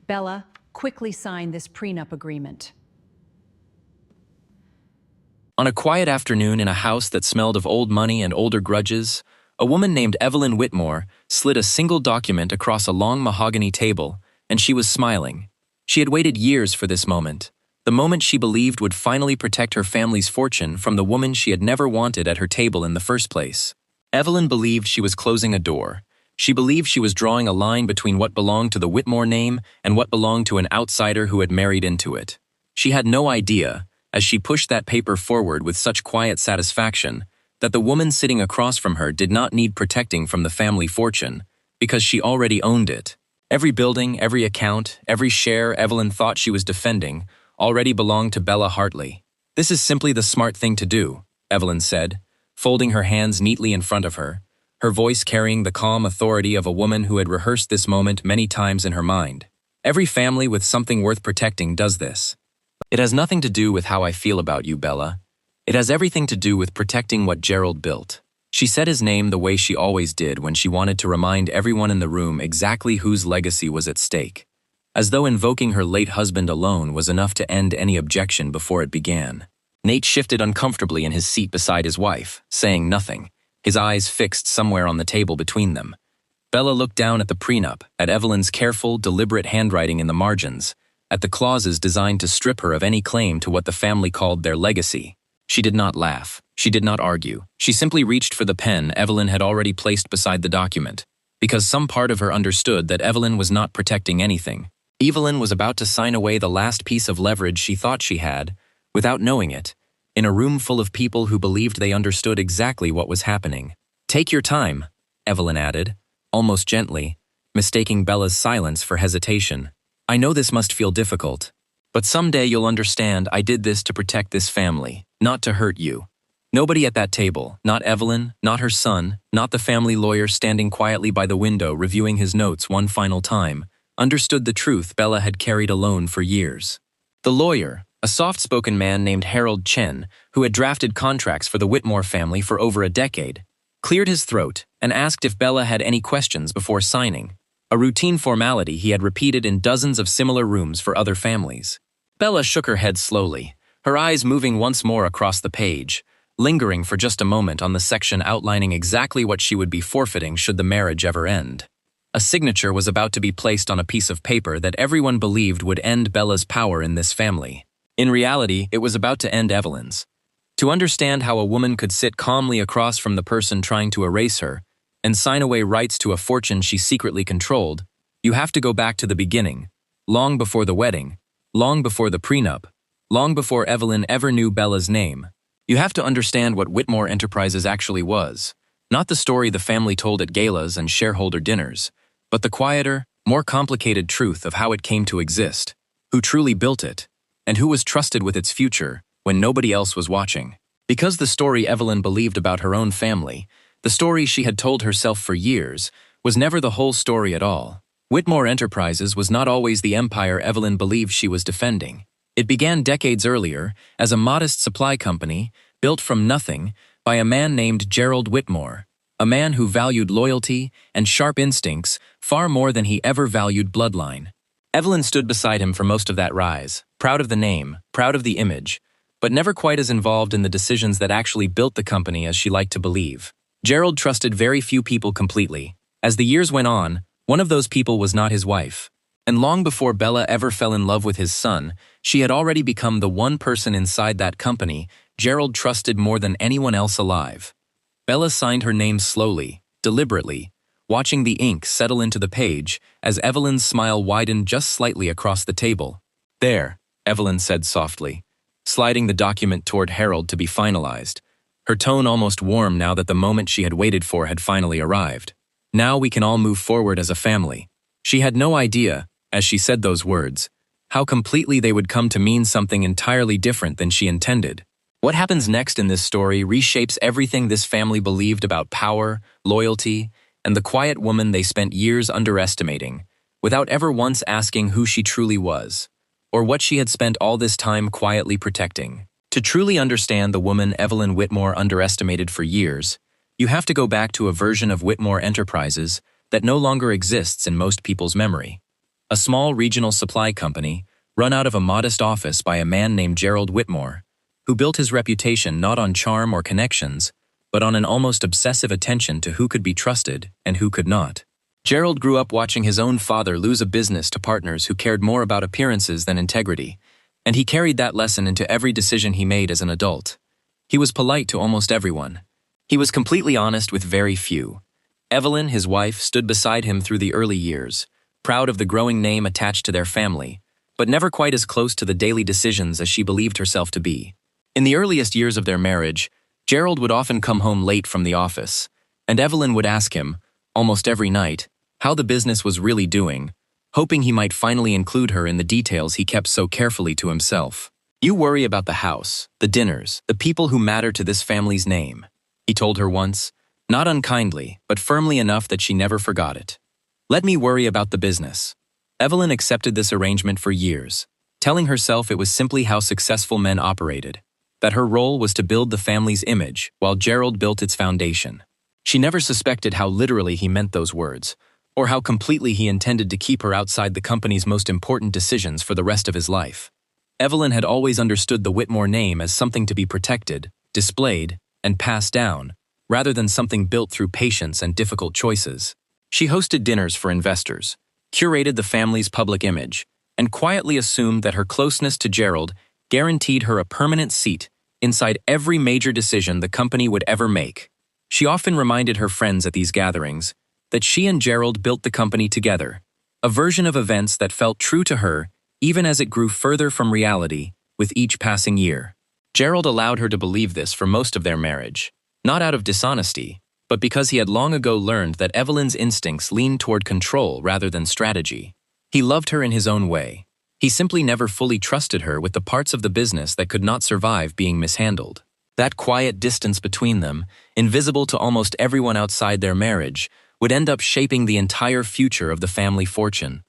Bella, quickly sign this prenup agreement. On a quiet afternoon in a house that smelled of old money and older grudges, a woman named Evelyn Whitmore slid a single document across a long mahogany table, and she was smiling. She had waited years for this the moment she believed would finally protect her family's fortune from the woman she had never wanted at her table in the first place. Evelyn believed she was closing a door. She believed she was drawing a line between what belonged to the Whitmore name and what belonged to an outsider who had married into it. She had no idea, as she pushed that paper forward with such quiet satisfaction, that the woman sitting across from her did not need protecting from the family fortune, because she already owned it. Every building, every account, every share Evelyn thought she was defending already belonged to Bella Hartley. "This is simply the smart thing to do," Evelyn said, folding her hands neatly in front of her, her voice carrying the calm authority of a woman who had rehearsed this moment many times in her mind. "Every family with something worth protecting does this. It has nothing to do with how I feel about you, Bella. It has everything to do with protecting what Gerald built." She said his name the way she always did when she wanted to remind everyone in the room exactly whose legacy was at stake, as though invoking her late husband alone was enough to end any objection before it began. Nate shifted uncomfortably in his seat beside his wife, saying nothing, his eyes fixed somewhere on the table between them. Bella looked down at the prenup, at Evelyn's careful, deliberate handwriting in the margins, at the clauses designed to strip her of any claim to what the family called their legacy. She did not laugh. She did not argue. She simply reached for the pen Evelyn had already placed beside the document, because some part of her understood that Evelyn was not protecting anything. Evelyn was about to sign away the last piece of leverage she thought she had, without knowing it, in a room full of people who believed they understood exactly what was happening. "Take your time," Evelyn added, almost gently, mistaking Bella's silence for hesitation. "I know this must feel difficult, but someday you'll understand I did this to protect this family, not to hurt you." Nobody at that table, not Evelyn, not her son, not the family lawyer standing quietly by the window reviewing his notes one final time, understood the truth Bella had carried alone for years. The lawyer, a soft-spoken man named Harold Chen, who had drafted contracts for the Whitmore family for over a decade, cleared his throat and asked if Bella had any questions before signing, a routine formality he had repeated in dozens of similar rooms for other families. Bella shook her head slowly, her eyes moving once more across the page, lingering for just a moment on the section outlining exactly what she would be forfeiting should the marriage ever end. A signature was about to be placed on a piece of paper that everyone believed would end Bella's power in this family. In reality, it was about to end Evelyn's. To understand how a woman could sit calmly across from the person trying to erase her and sign away rights to a fortune she secretly controlled, you have to go back to the beginning, long before the wedding, long before the prenup, long before Evelyn ever knew Bella's name. You have to understand what Whitmore Enterprises actually was, not the story the family told at galas and shareholder dinners, but the quieter, more complicated truth of how it came to exist, who truly built it, and who was trusted with its future when nobody else was watching. Because the story Evelyn believed about her own family, the story she had told herself for years, was never the whole story at all. Whitmore Enterprises was not always the empire Evelyn believed she was defending. It began decades earlier as a modest supply company built from nothing by a man named Gerald Whitmore, a man who valued loyalty and sharp instincts far more than he ever valued bloodline. Evelyn stood beside him for most of that rise, proud of the name, proud of the image, but never quite as involved in the decisions that actually built the company as she liked to believe. Gerald trusted very few people completely. As the years went on, one of those people was not his wife. And long before Bella ever fell in love with his son, she had already become the one person inside that company Gerald trusted more than anyone else alive. Bella signed her name slowly, deliberately, watching the ink settle into the page as Evelyn's smile widened just slightly across the table. "There," Evelyn said softly, sliding the document toward Harold to be finalized, her tone almost warm now that the moment she had waited for had finally arrived. "Now we can all move forward as a family." She had no idea, as she said those words, how completely they would come to mean something entirely different than she intended. What happens next in this story reshapes everything this family believed about power, loyalty, and the quiet woman they spent years underestimating, without ever once asking who she truly was, or what she had spent all this time quietly protecting. To truly understand the woman Evelyn Whitmore underestimated for years, you have to go back to a version of Whitmore Enterprises that no longer exists in most people's memory. a small regional supply company run out of a modest office by a man named Gerald Whitmore, who built his reputation not on charm or connections, but on an almost obsessive attention to who could be trusted and who could not. Gerald grew up watching his own father lose a business to partners who cared more about appearances than integrity, and he carried that lesson into every decision he made as an adult. He was polite to almost everyone. He was completely honest with very few. Evelyn, his wife, stood beside him through the early years, proud of the growing name attached to their family, but never quite as close to the daily decisions as she believed herself to be. In the earliest years of their marriage, Gerald would often come home late from the office, and Evelyn would ask him, almost every night, how the business was really doing, hoping he might finally include her in the details he kept so carefully to himself. "You worry about the house, the dinners, the people who matter to this family's name," he told her once, not unkindly, but firmly enough that she never forgot it. "Let me worry about the business." Evelyn accepted this arrangement for years, telling herself it was simply how successful men operated, that her role was to build the family's image while Gerald built its foundation. She never suspected how literally he meant those words, or how completely he intended to keep her outside the company's most important decisions for the rest of his life. Evelyn had always understood the Whitmore name as something to be protected, displayed, and passed down, rather than something built through patience and difficult choices. She hosted dinners for investors, curated the family's public image, and quietly assumed that her closeness to Gerald guaranteed her a permanent seat inside every major decision the company would ever make. She often reminded her friends at these gatherings that she and Gerald built the company together, a version of events that felt true to her even as it grew further from reality with each passing year. Gerald allowed her to believe this for most of their marriage, not out of dishonesty, but because he had long ago learned that Evelyn's instincts leaned toward control rather than strategy. He loved her in his own way. He simply never fully trusted her with the parts of the business that could not survive being mishandled. That quiet distance between them, invisible to almost everyone outside their marriage, would end up shaping the entire future of the family fortune.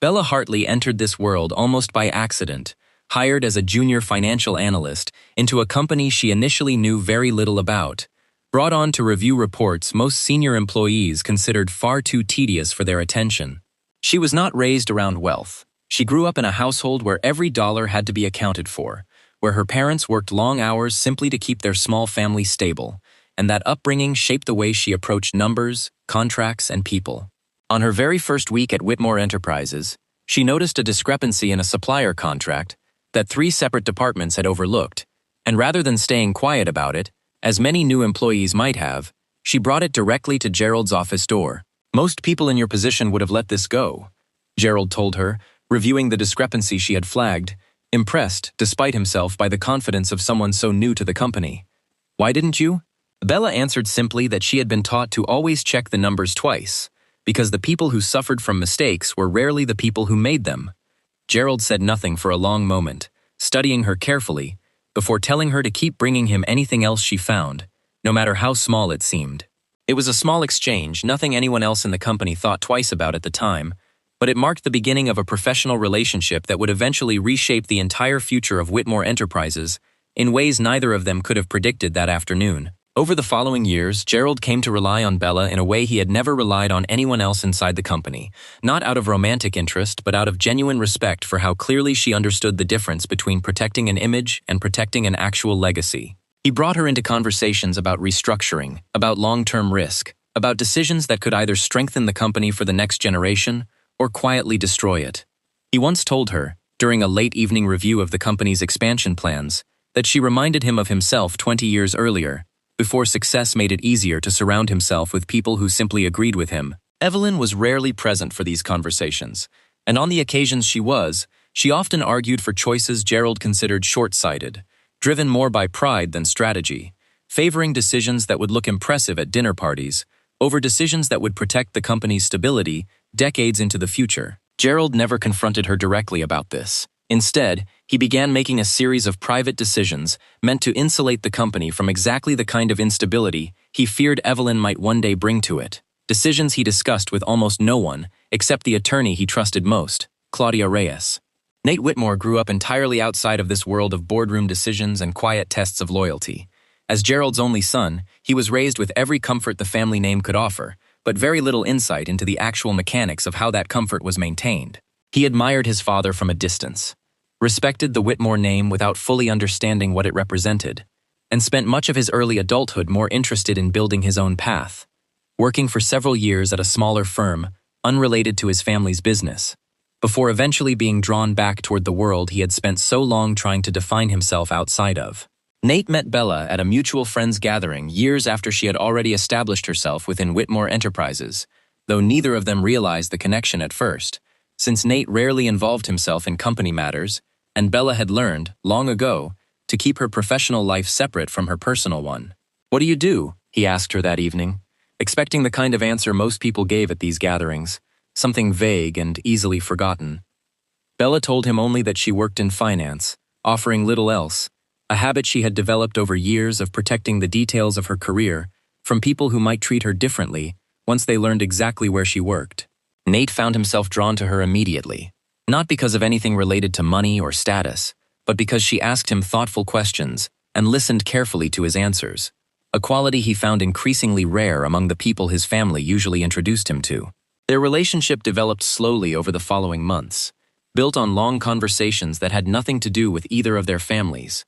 Bella Hartley entered this world almost by accident, hired as a junior financial analyst into a company she initially knew very little about, brought on to review reports most senior employees considered far too tedious for their attention. She was not raised around wealth. She grew up in a household where every dollar had to be accounted for, where her parents worked long hours simply to keep their small family stable, and that upbringing shaped the way she approached numbers, contracts, and people. On her very first week at Whitmore Enterprises, she noticed a discrepancy in a supplier contract that 3 separate departments had overlooked, and rather than staying quiet about it, as many new employees might have, she brought it directly to Gerald's office door. "Most people in your position would have let this go," Gerald told her, reviewing the discrepancy she had flagged, impressed, despite himself, by the confidence of someone so new to the company. "Why didn't you?" Bella answered simply that she had been taught to always check the numbers twice, because the people who suffered from mistakes were rarely the people who made them. Gerald said nothing for a long moment, studying her carefully, before telling her to keep bringing him anything else she found, no matter how small it seemed. It was a small exchange, nothing anyone else in the company thought twice about at the time, but it marked the beginning of a professional relationship that would eventually reshape the entire future of Whitmore Enterprises in ways neither of them could have predicted that afternoon. Over the following years, Gerald came to rely on Bella in a way he had never relied on anyone else inside the company, not out of romantic interest, but out of genuine respect for how clearly she understood the difference between protecting an image and protecting an actual legacy. He brought her into conversations about restructuring, about long-term risk, about decisions that could either strengthen the company for the next generation or quietly destroy it. He once told her, during a late evening review of the company's expansion plans, that she reminded him of himself 20 years earlier, before success made it easier to surround himself with people who simply agreed with him. Evelyn was rarely present for these conversations, and on the occasions she often argued for choices Gerald considered short-sighted, driven more by pride than strategy, favoring decisions that would look impressive at dinner parties over decisions that would protect the company's stability decades into the future. Gerald never confronted her directly about this. Instead, he began making a series of private decisions meant to insulate the company from exactly the kind of instability he feared Evelyn might one day bring to it. Decisions he discussed with almost no one except the attorney he trusted most, Claudia Reyes. Nate Whitmore grew up entirely outside of this world of boardroom decisions and quiet tests of loyalty. As Gerald's only son, he was raised with every comfort the family name could offer, but very little insight into the actual mechanics of how that comfort was maintained. He admired his father from a distance, respected the Whitmore name without fully understanding what it represented, and spent much of his early adulthood more interested in building his own path, working for several years at a smaller firm, unrelated to his family's business, before eventually being drawn back toward the world he had spent so long trying to define himself outside of. Nate met Bella at a mutual friends gathering years after she had already established herself within Whitmore Enterprises, though neither of them realized the connection at first, since Nate rarely involved himself in company matters, and Bella had learned, long ago, to keep her professional life separate from her personal one. "What do you do?" he asked her that evening, expecting the kind of answer most people gave at these gatherings, something vague and easily forgotten. Bella told him only that she worked in finance, offering little else, a habit she had developed over years of protecting the details of her career from people who might treat her differently once they learned exactly where she worked. Nate found himself drawn to her immediately, not because of anything related to money or status, but because she asked him thoughtful questions and listened carefully to his answers, a quality he found increasingly rare among the people his family usually introduced him to. Their relationship developed slowly over the following months, built on long conversations that had nothing to do with either of their families.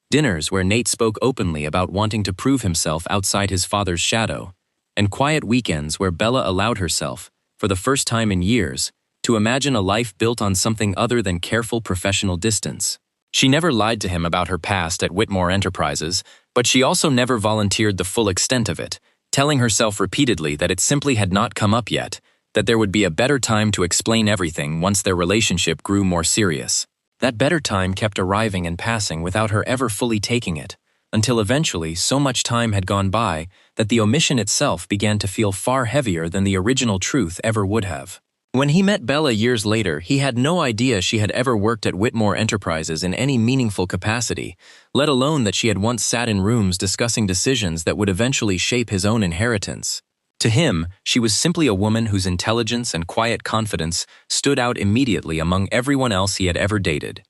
Dinners where Nate spoke openly about wanting to prove himself outside his father's shadow, and quiet weekends where Bella allowed herself, for the first time in years, to imagine a life built on something other than careful professional distance. She never lied to him about her past at Whitmore Enterprises, but she also never volunteered the full extent of it, telling herself repeatedly that it simply had not come up yet, that there would be a better time to explain everything once their relationship grew more serious. That better time kept arriving and passing without her ever fully taking it, until eventually so much time had gone by that the omission itself began to feel far heavier than the original truth ever would have. When he met Bella years later, he had no idea she had ever worked at Whitmore Enterprises in any meaningful capacity, let alone that she had once sat in rooms discussing decisions that would eventually shape his own inheritance. To him, she was simply a woman whose intelligence and quiet confidence stood out immediately among everyone else he had ever dated.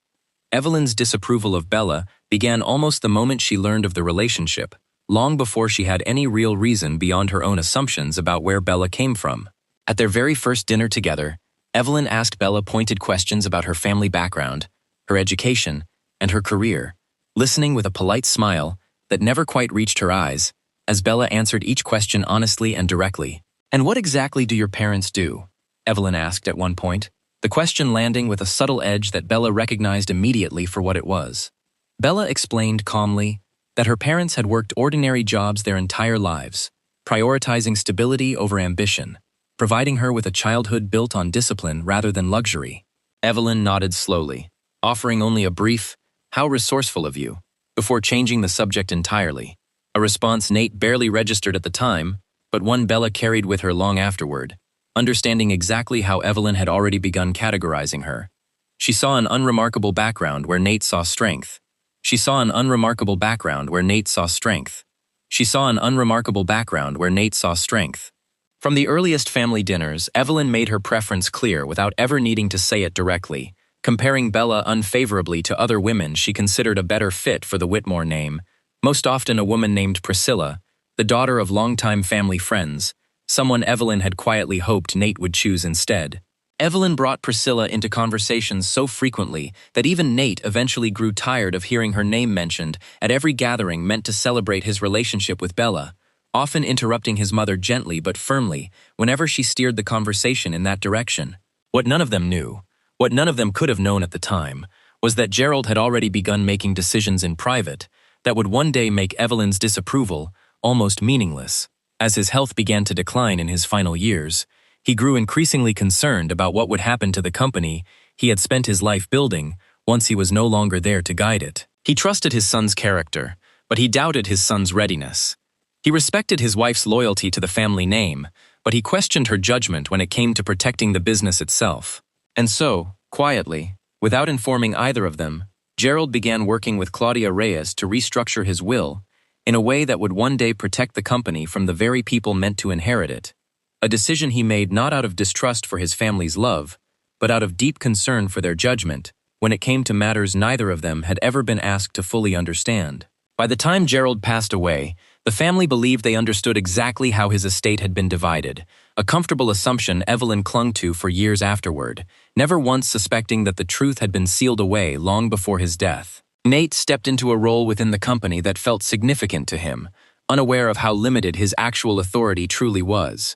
Evelyn's disapproval of Bella began almost the moment she learned of the relationship, long before she had any real reason beyond her own assumptions about where Bella came from. At their very first dinner together, Evelyn asked Bella pointed questions about her family background, her education, and her career, listening with a polite smile that never quite reached her eyes, as Bella answered each question honestly and directly. "And what exactly do your parents do?" Evelyn asked at one point, the question landing with a subtle edge that Bella recognized immediately for what it was. Bella explained calmly that her parents had worked ordinary jobs their entire lives, prioritizing stability over ambition, providing her with a childhood built on discipline rather than luxury. Evelyn nodded slowly, offering only a brief, "How resourceful of you," before changing the subject entirely, a response Nate barely registered at the time, but one Bella carried with her long afterward, understanding exactly how Evelyn had already begun categorizing her. She saw an unremarkable background where Nate saw strength. She saw an unremarkable background where Nate saw strength. She saw an unremarkable background where Nate saw strength. From the earliest family dinners, Evelyn made her preference clear without ever needing to say it directly, comparing Bella unfavorably to other women she considered a better fit for the Whitmore name, most often a woman named Priscilla, the daughter of longtime family friends, someone Evelyn had quietly hoped Nate would choose instead. Evelyn brought Priscilla into conversations so frequently that even Nate eventually grew tired of hearing her name mentioned at every gathering meant to celebrate his relationship with Bella, often interrupting his mother gently but firmly whenever she steered the conversation in that direction. What none of them knew, what none of them could have known at the time, was that Gerald had already begun making decisions in private that would one day make Evelyn's disapproval almost meaningless. As his health began to decline in his final years, he grew increasingly concerned about what would happen to the company he had spent his life building once he was no longer there to guide it. He trusted his son's character, but he doubted his son's readiness. He respected his wife's loyalty to the family name, but he questioned her judgment when it came to protecting the business itself. And so, quietly, without informing either of them, Gerald began working with Claudia Reyes to restructure his will in a way that would one day protect the company from the very people meant to inherit it, a decision he made not out of distrust for his family's love, but out of deep concern for their judgment when it came to matters neither of them had ever been asked to fully understand. By the time Gerald passed away, the family believed they understood exactly how his estate had been divided, a comfortable assumption Evelyn clung to for years afterward, never once suspecting that the truth had been sealed away long before his death. Nate stepped into a role within the company that felt significant to him, unaware of how limited his actual authority truly was.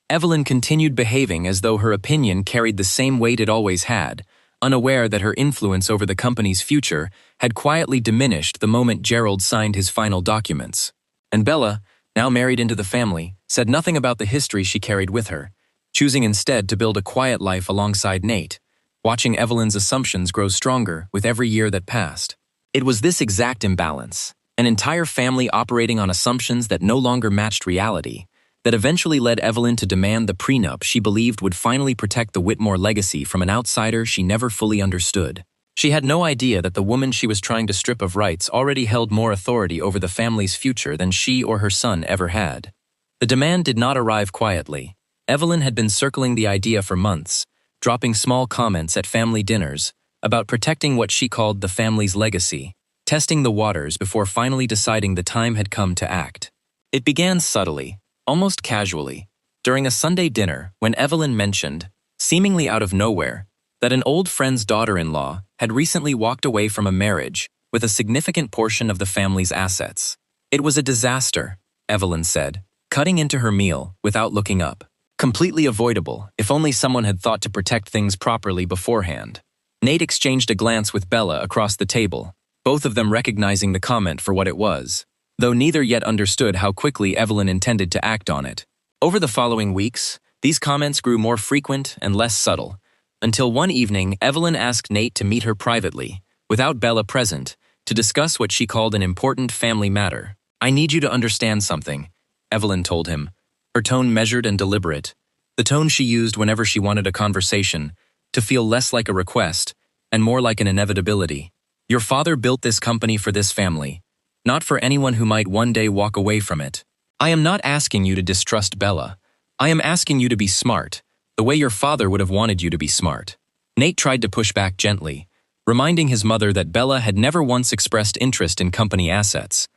Evelyn continued behaving as though her opinion carried the same weight it always had, unaware that her influence over the company's future had quietly diminished the moment Gerald signed his final documents. And Bella, now married into the family, said nothing about the history she carried with her, choosing instead to build a quiet life alongside Nate, watching Evelyn's assumptions grow stronger with every year that passed. It was this exact imbalance, an entire family operating on assumptions that no longer matched reality, that eventually led Evelyn to demand the prenup she believed would finally protect the Whitmore legacy from an outsider she never fully understood. She had no idea that the woman she was trying to strip of rights already held more authority over the family's future than she or her son ever had. The demand did not arrive quietly. Evelyn had been circling the idea for months, dropping small comments at family dinners about protecting what she called the family's legacy, testing the waters before finally deciding the time had come to act. It began subtly, almost casually, during a Sunday dinner when Evelyn mentioned, seemingly out of nowhere, that an old friend's daughter-in-law had recently walked away from a marriage with a significant portion of the family's assets. It was a disaster, Evelyn said, cutting into her meal without looking up. Completely avoidable, if only someone had thought to protect things properly beforehand. Nate exchanged a glance with Bella across the table, both of them recognizing the comment for what it was, though neither yet understood how quickly Evelyn intended to act on it. Over the following weeks, these comments grew more frequent and less subtle, until one evening Evelyn asked Nate to meet her privately, without Bella present, to discuss what she called an important family matter. "I need you to understand something," Evelyn told him, her tone measured and deliberate, the tone she used whenever she wanted a conversation, to feel less like a request and more like an inevitability. "Your father built this company for this family, not for anyone who might one day walk away from it. I am not asking you to distrust Bella. I am asking you to be smart, the way your father would have wanted you to be smart." Nate tried to push back gently, reminding his mother that Bella had never once expressed interest in company assets,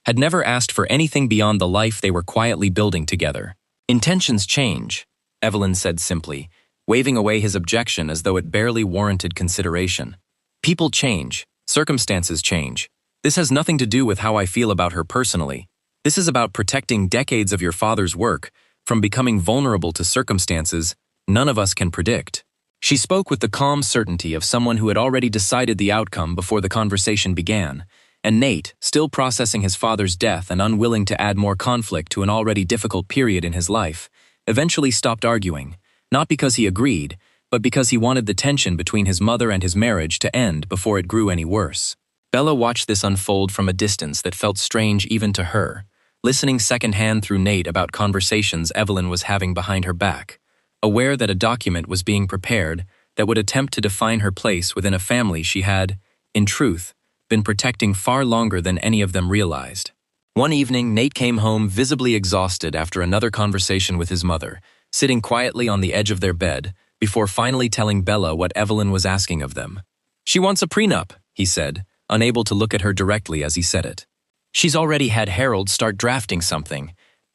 had never asked for anything beyond the life they were quietly building together. "Intentions change," Evelyn said simply, waving away his objection as though it barely warranted consideration. "People change, circumstances change. This has nothing to do with how I feel about her personally. This is about protecting decades of your father's work from becoming vulnerable to circumstances none of us can predict." She spoke with the calm certainty of someone who had already decided the outcome before the conversation began, and Nate, still processing his father's death and unwilling to add more conflict to an already difficult period in his life, eventually stopped arguing, not because he agreed, but because he wanted the tension between his mother and his marriage to end before it grew any worse. Bella watched this unfold from a distance that felt strange even to her, listening secondhand through Nate about conversations Evelyn was having behind her back, aware that a document was being prepared that would attempt to define her place within a family she had, in truth, been protecting far longer than any of them realized. One evening, Nate came home visibly exhausted after another conversation with his mother, sitting quietly on the edge of their bed, before finally telling Bella what Evelyn was asking of them. "She wants a prenup," he said, unable to look at her directly as he said it. "She's already had Harold start drafting something.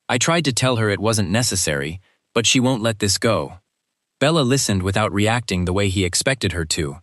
I tried to tell her it wasn't necessary, but she won't let this go." Bella listened without reacting the way he expected her to,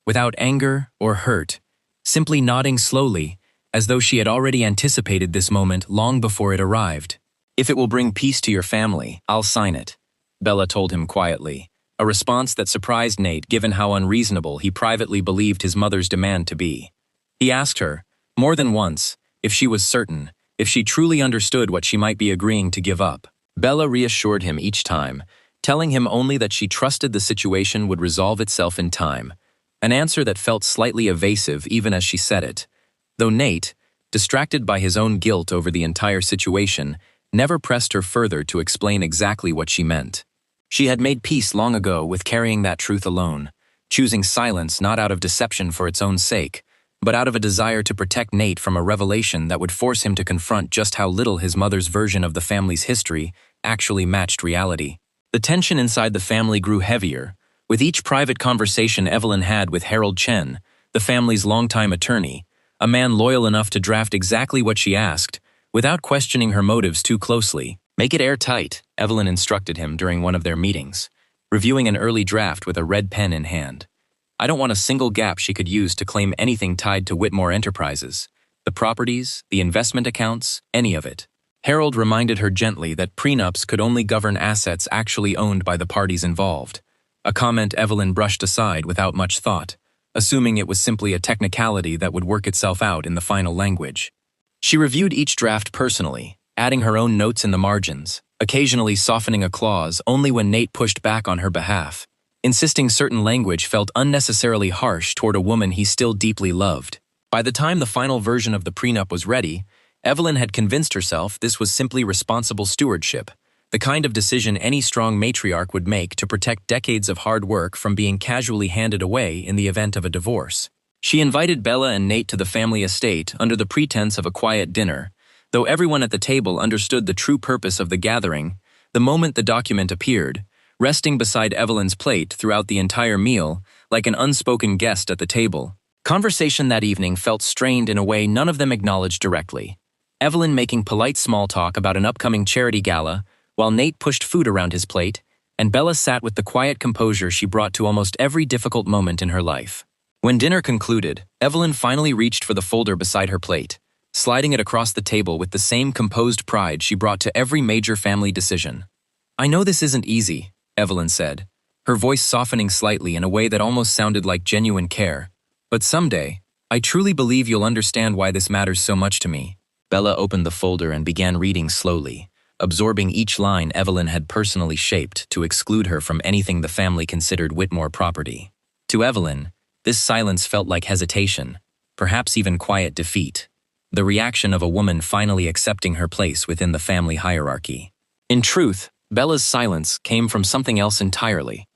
without anger or hurt, simply nodding slowly, as though she had already anticipated this moment long before it arrived. "If it will bring peace to your family, I'll sign it," Bella told him quietly, a response that surprised Nate given how unreasonable he privately believed his mother's demand to be. He asked her, more than once, if she was certain, if she truly understood what she might be agreeing to give up. Bella reassured him each time, telling him only that she trusted the situation would resolve itself in time, an answer that felt slightly evasive even as she said it, though Nate, distracted by his own guilt over the entire situation, never pressed her further to explain exactly what she meant. She had made peace long ago with carrying that truth alone, choosing silence not out of deception for its own sake, but out of a desire to protect Nate from a revelation that would force him to confront just how little his mother's version of the family's history actually matched reality. The tension inside the family grew heavier, with each private conversation Evelyn had with Harold Chen, the family's longtime attorney, a man loyal enough to draft exactly what she asked, without questioning her motives too closely. Make it airtight, Evelyn instructed him during one of their meetings, reviewing an early draft with a red pen in hand. I don't want a single gap she could use to claim anything tied to Whitmore Enterprises. The properties, the investment accounts, any of it. Harold reminded her gently that prenups could only govern assets actually owned by the parties involved, a comment Evelyn brushed aside without much thought, assuming it was simply a technicality that would work itself out in the final language. She reviewed each draft personally, adding her own notes in the margins, occasionally softening a clause only when Nate pushed back on her behalf, insisting certain language felt unnecessarily harsh toward a woman he still deeply loved. By the time the final version of the prenup was ready, Evelyn had convinced herself this was simply responsible stewardship, the kind of decision any strong matriarch would make to protect decades of hard work from being casually handed away in the event of a divorce. She invited Bella and Nate to the family estate under the pretense of a quiet dinner. Though everyone at the table understood the true purpose of the gathering, the moment the document appeared, resting beside Evelyn's plate throughout the entire meal, like an unspoken guest at the table, conversation that evening felt strained in a way none of them acknowledged directly. Evelyn making polite small talk about an upcoming charity gala, while Nate pushed food around his plate, and Bella sat with the quiet composure she brought to almost every difficult moment in her life. When dinner concluded, Evelyn finally reached for the folder beside her plate, sliding it across the table with the same composed pride she brought to every major family decision. I know this isn't easy, Evelyn said, her voice softening slightly in a way that almost sounded like genuine care. But someday, I truly believe you'll understand why this matters so much to me. Bella opened the folder and began reading slowly, absorbing each line Evelyn had personally shaped to exclude her from anything the family considered Whitmore property. To Evelyn, this silence felt like hesitation, perhaps even quiet defeat, the reaction of a woman finally accepting her place within the family hierarchy. In truth, Bella's silence came from something else entirely,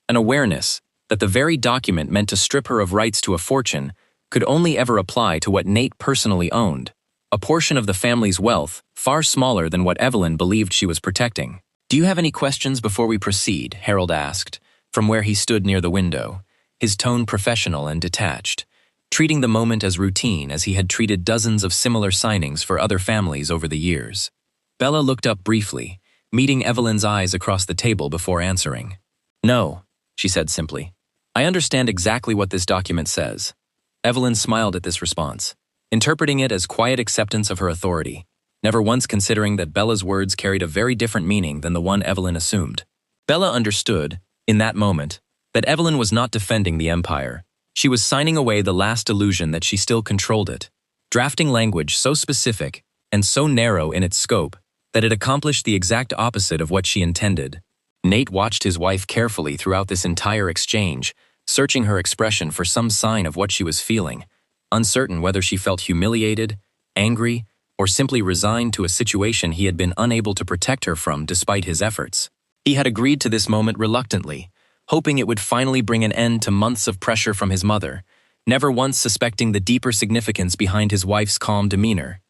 an awareness that the very document meant to strip her of rights to a fortune could only ever apply to what Nate personally owned, a portion of the family's wealth far smaller than what Evelyn believed she was protecting. Do you have any questions before we proceed? Harold asked, from where he stood near the window, his tone professional and detached, treating the moment as routine as he had treated dozens of similar signings for other families over the years. Bella looked up briefly, meeting Evelyn's eyes across the table before answering. No, she said simply. I understand exactly what this document says. Evelyn smiled at this response, interpreting it as quiet acceptance of her authority, never once considering that Bella's words carried a very different meaning than the one Evelyn assumed. Bella understood, in that moment, that Evelyn was not defending the empire. She was signing away the last illusion that she still controlled it, drafting language so specific and so narrow in its scope that it accomplished the exact opposite of what she intended. Nate watched his wife carefully throughout this entire exchange, searching her expression for some sign of what she was feeling, uncertain whether she felt humiliated, angry, or simply resigned to a situation he had been unable to protect her from despite his efforts. He had agreed to this moment reluctantly, hoping it would finally bring an end to months of pressure from his mother, never once suspecting the deeper significance behind his wife's calm demeanor.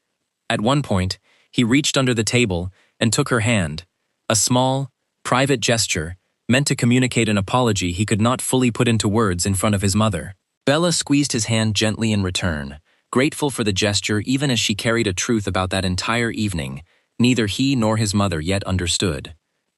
At one point, he reached under the table and took her hand, a small, private gesture meant to communicate an apology he could not fully put into words in front of his mother. Bella squeezed his hand gently in return, grateful for the gesture even as she carried a truth about that entire evening neither he nor his mother yet understood.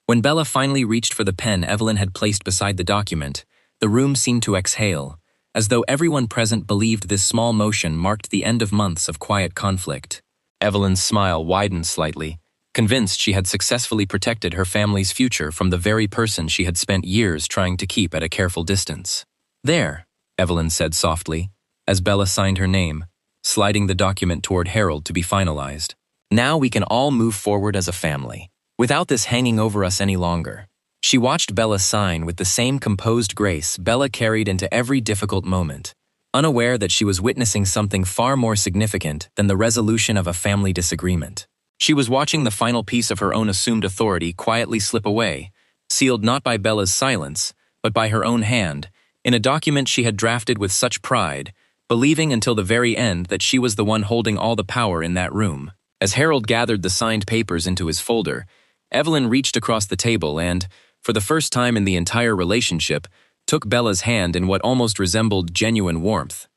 When Bella finally reached for the pen Evelyn had placed beside the document, the room seemed to exhale, as though everyone present believed this small motion marked the end of months of quiet conflict. Evelyn's smile widened slightly, convinced she had successfully protected her family's future from the very person she had spent years trying to keep at a careful distance. There, Evelyn said softly, as Bella signed her name, sliding the document toward Harold to be finalized. Now we can all move forward as a family, without this hanging over us any longer. She watched Bella sign with the same composed grace Bella carried into every difficult moment, unaware that she was witnessing something far more significant than the resolution of a family disagreement. She was watching the final piece of her own assumed authority quietly slip away, sealed not by Bella's silence, but by her own hand, in a document she had drafted with such pride, believing until the very end that she was the one holding all the power in that room. As Harold gathered the signed papers into his folder, Evelyn reached across the table and, for the first time in the entire relationship, took Bella's hand in what almost resembled genuine warmth.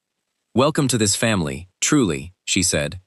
"Welcome to this family, truly," she said.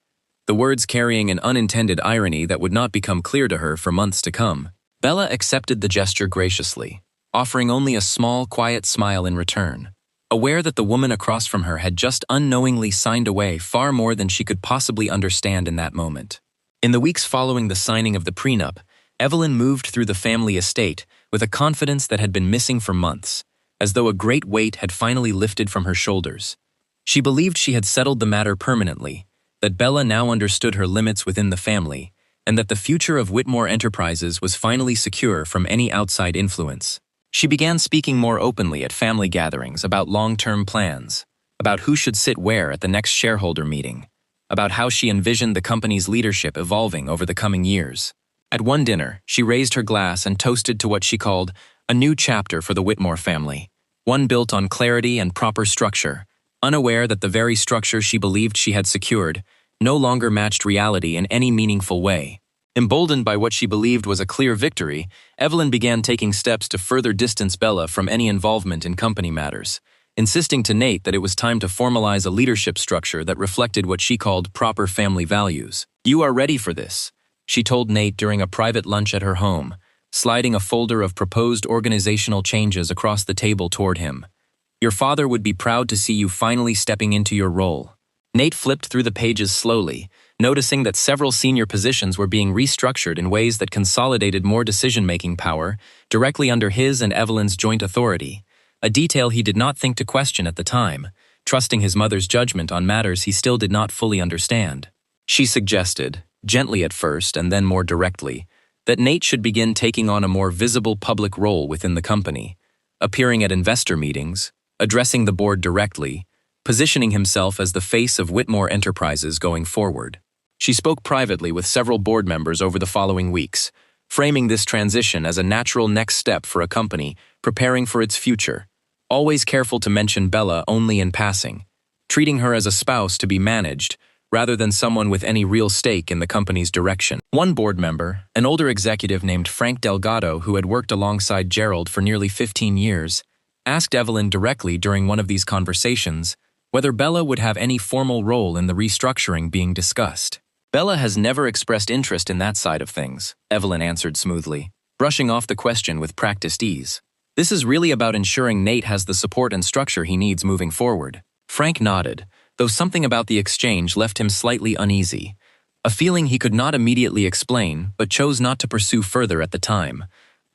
the words carrying an unintended irony that would not become clear to her for months to come. Bella accepted the gesture graciously, offering only a small, quiet smile in return, aware that the woman across from her had just unknowingly signed away far more than she could possibly understand in that moment. In the weeks following the signing of the prenup, Evelyn moved through the family estate with a confidence that had been missing for months, as though a great weight had finally lifted from her shoulders. She believed she had settled the matter permanently, that Bella now understood her limits within the family, and that the future of Whitmore Enterprises was finally secure from any outside influence. She began speaking more openly at family gatherings about long-term plans, about who should sit where at the next shareholder meeting, about how she envisioned the company's leadership evolving over the coming years. At one dinner, she raised her glass and toasted to what she called a new chapter for the Whitmore family, one built on clarity and proper structure, unaware that the very structure she believed she had secured no longer matched reality in any meaningful way. Emboldened by what she believed was a clear victory, Evelyn began taking steps to further distance Bella from any involvement in company matters, insisting to Nate that it was time to formalize a leadership structure that reflected what she called proper family values. "You are ready for this," she told Nate during a private lunch at her home, sliding a folder of proposed organizational changes across the table toward him. "Your father would be proud to see you finally stepping into your role." Nate flipped through the pages slowly, noticing that several senior positions were being restructured in ways that consolidated more decision-making power directly under his and Evelyn's joint authority, a detail he did not think to question at the time, trusting his mother's judgment on matters he still did not fully understand. She suggested, gently at first and then more directly, that Nate should begin taking on a more visible public role within the company, appearing at investor meetings, addressing the board directly, positioning himself as the face of Whitmore Enterprises going forward. She spoke privately with several board members over the following weeks, framing this transition as a natural next step for a company preparing for its future, always careful to mention Bella only in passing, treating her as a spouse to be managed, rather than someone with any real stake in the company's direction. One board member, an older executive named Frank Delgado who had worked alongside Gerald for nearly 15 years, asked Evelyn directly during one of these conversations whether Bella would have any formal role in the restructuring being discussed. "Bella has never expressed interest in that side of things," Evelyn answered smoothly, brushing off the question with practiced ease. "This is really about ensuring Nate has the support and structure he needs moving forward." Frank nodded, though something about the exchange left him slightly uneasy, a feeling he could not immediately explain but chose not to pursue further at the time,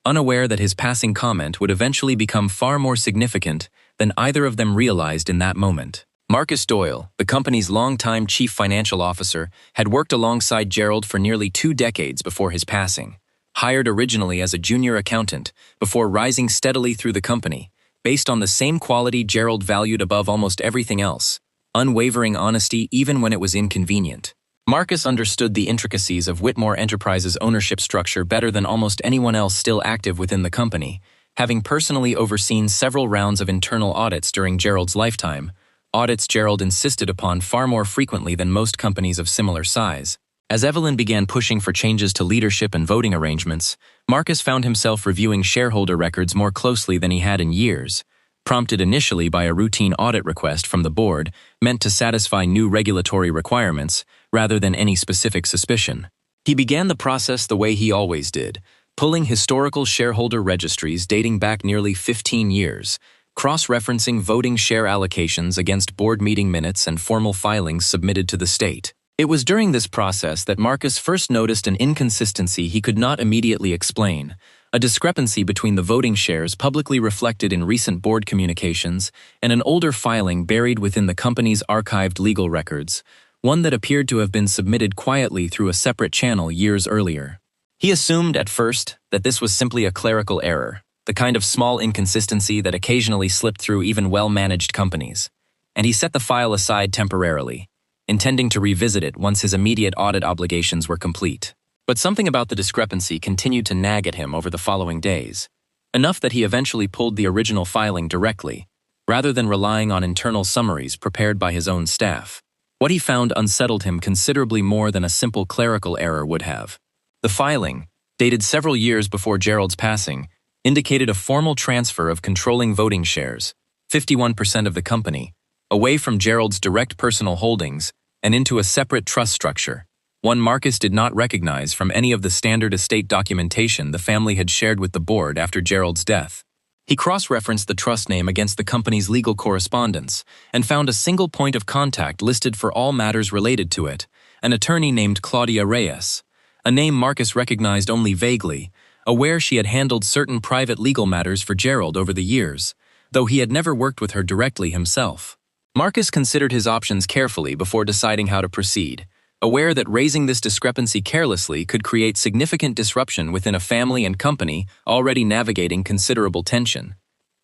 unaware that his passing comment would eventually become far more significant than either of them realized in that moment. Marcus Doyle, the company's longtime chief financial officer, had worked alongside Gerald for nearly 2 decades before his passing. Hired originally as a junior accountant before rising steadily through the company, based on the same quality Gerald valued above almost everything else, unwavering honesty even when it was inconvenient. Marcus understood the intricacies of Whitmore Enterprises' ownership structure better than almost anyone else still active within the company, having personally overseen several rounds of internal audits during Gerald's lifetime, audits Gerald insisted upon far more frequently than most companies of similar size. As Evelyn began pushing for changes to leadership and voting arrangements, Marcus found himself reviewing shareholder records more closely than he had in years, prompted initially by a routine audit request from the board meant to satisfy new regulatory requirements rather than any specific suspicion. He began the process the way he always did, pulling historical shareholder registries dating back nearly 15 years, cross-referencing voting share allocations against board meeting minutes and formal filings submitted to the state. It was during this process that Marcus first noticed an inconsistency he could not immediately explain, a discrepancy between the voting shares publicly reflected in recent board communications and an older filing buried within the company's archived legal records, one that appeared to have been submitted quietly through a separate channel years earlier. He assumed at first that this was simply a clerical error, the kind of small inconsistency that occasionally slipped through even well-managed companies, and he set the file aside temporarily, intending to revisit it once his immediate audit obligations were complete. But something about the discrepancy continued to nag at him over the following days, enough that he eventually pulled the original filing directly, rather than relying on internal summaries prepared by his own staff. What he found unsettled him considerably more than a simple clerical error would have. The filing, dated several years before Gerald's passing, indicated a formal transfer of controlling voting shares, 51% of the company, away from Gerald's direct personal holdings and into a separate trust structure, one Marcus did not recognize from any of the standard estate documentation the family had shared with the board after Gerald's death. He cross-referenced the trust name against the company's legal correspondence and found a single point of contact listed for all matters related to it, an attorney named Claudia Reyes, a name Marcus recognized only vaguely, aware she had handled certain private legal matters for Gerald over the years, though he had never worked with her directly himself. Marcus considered his options carefully before deciding how to proceed, aware that raising this discrepancy carelessly could create significant disruption within a family and company already navigating considerable tension.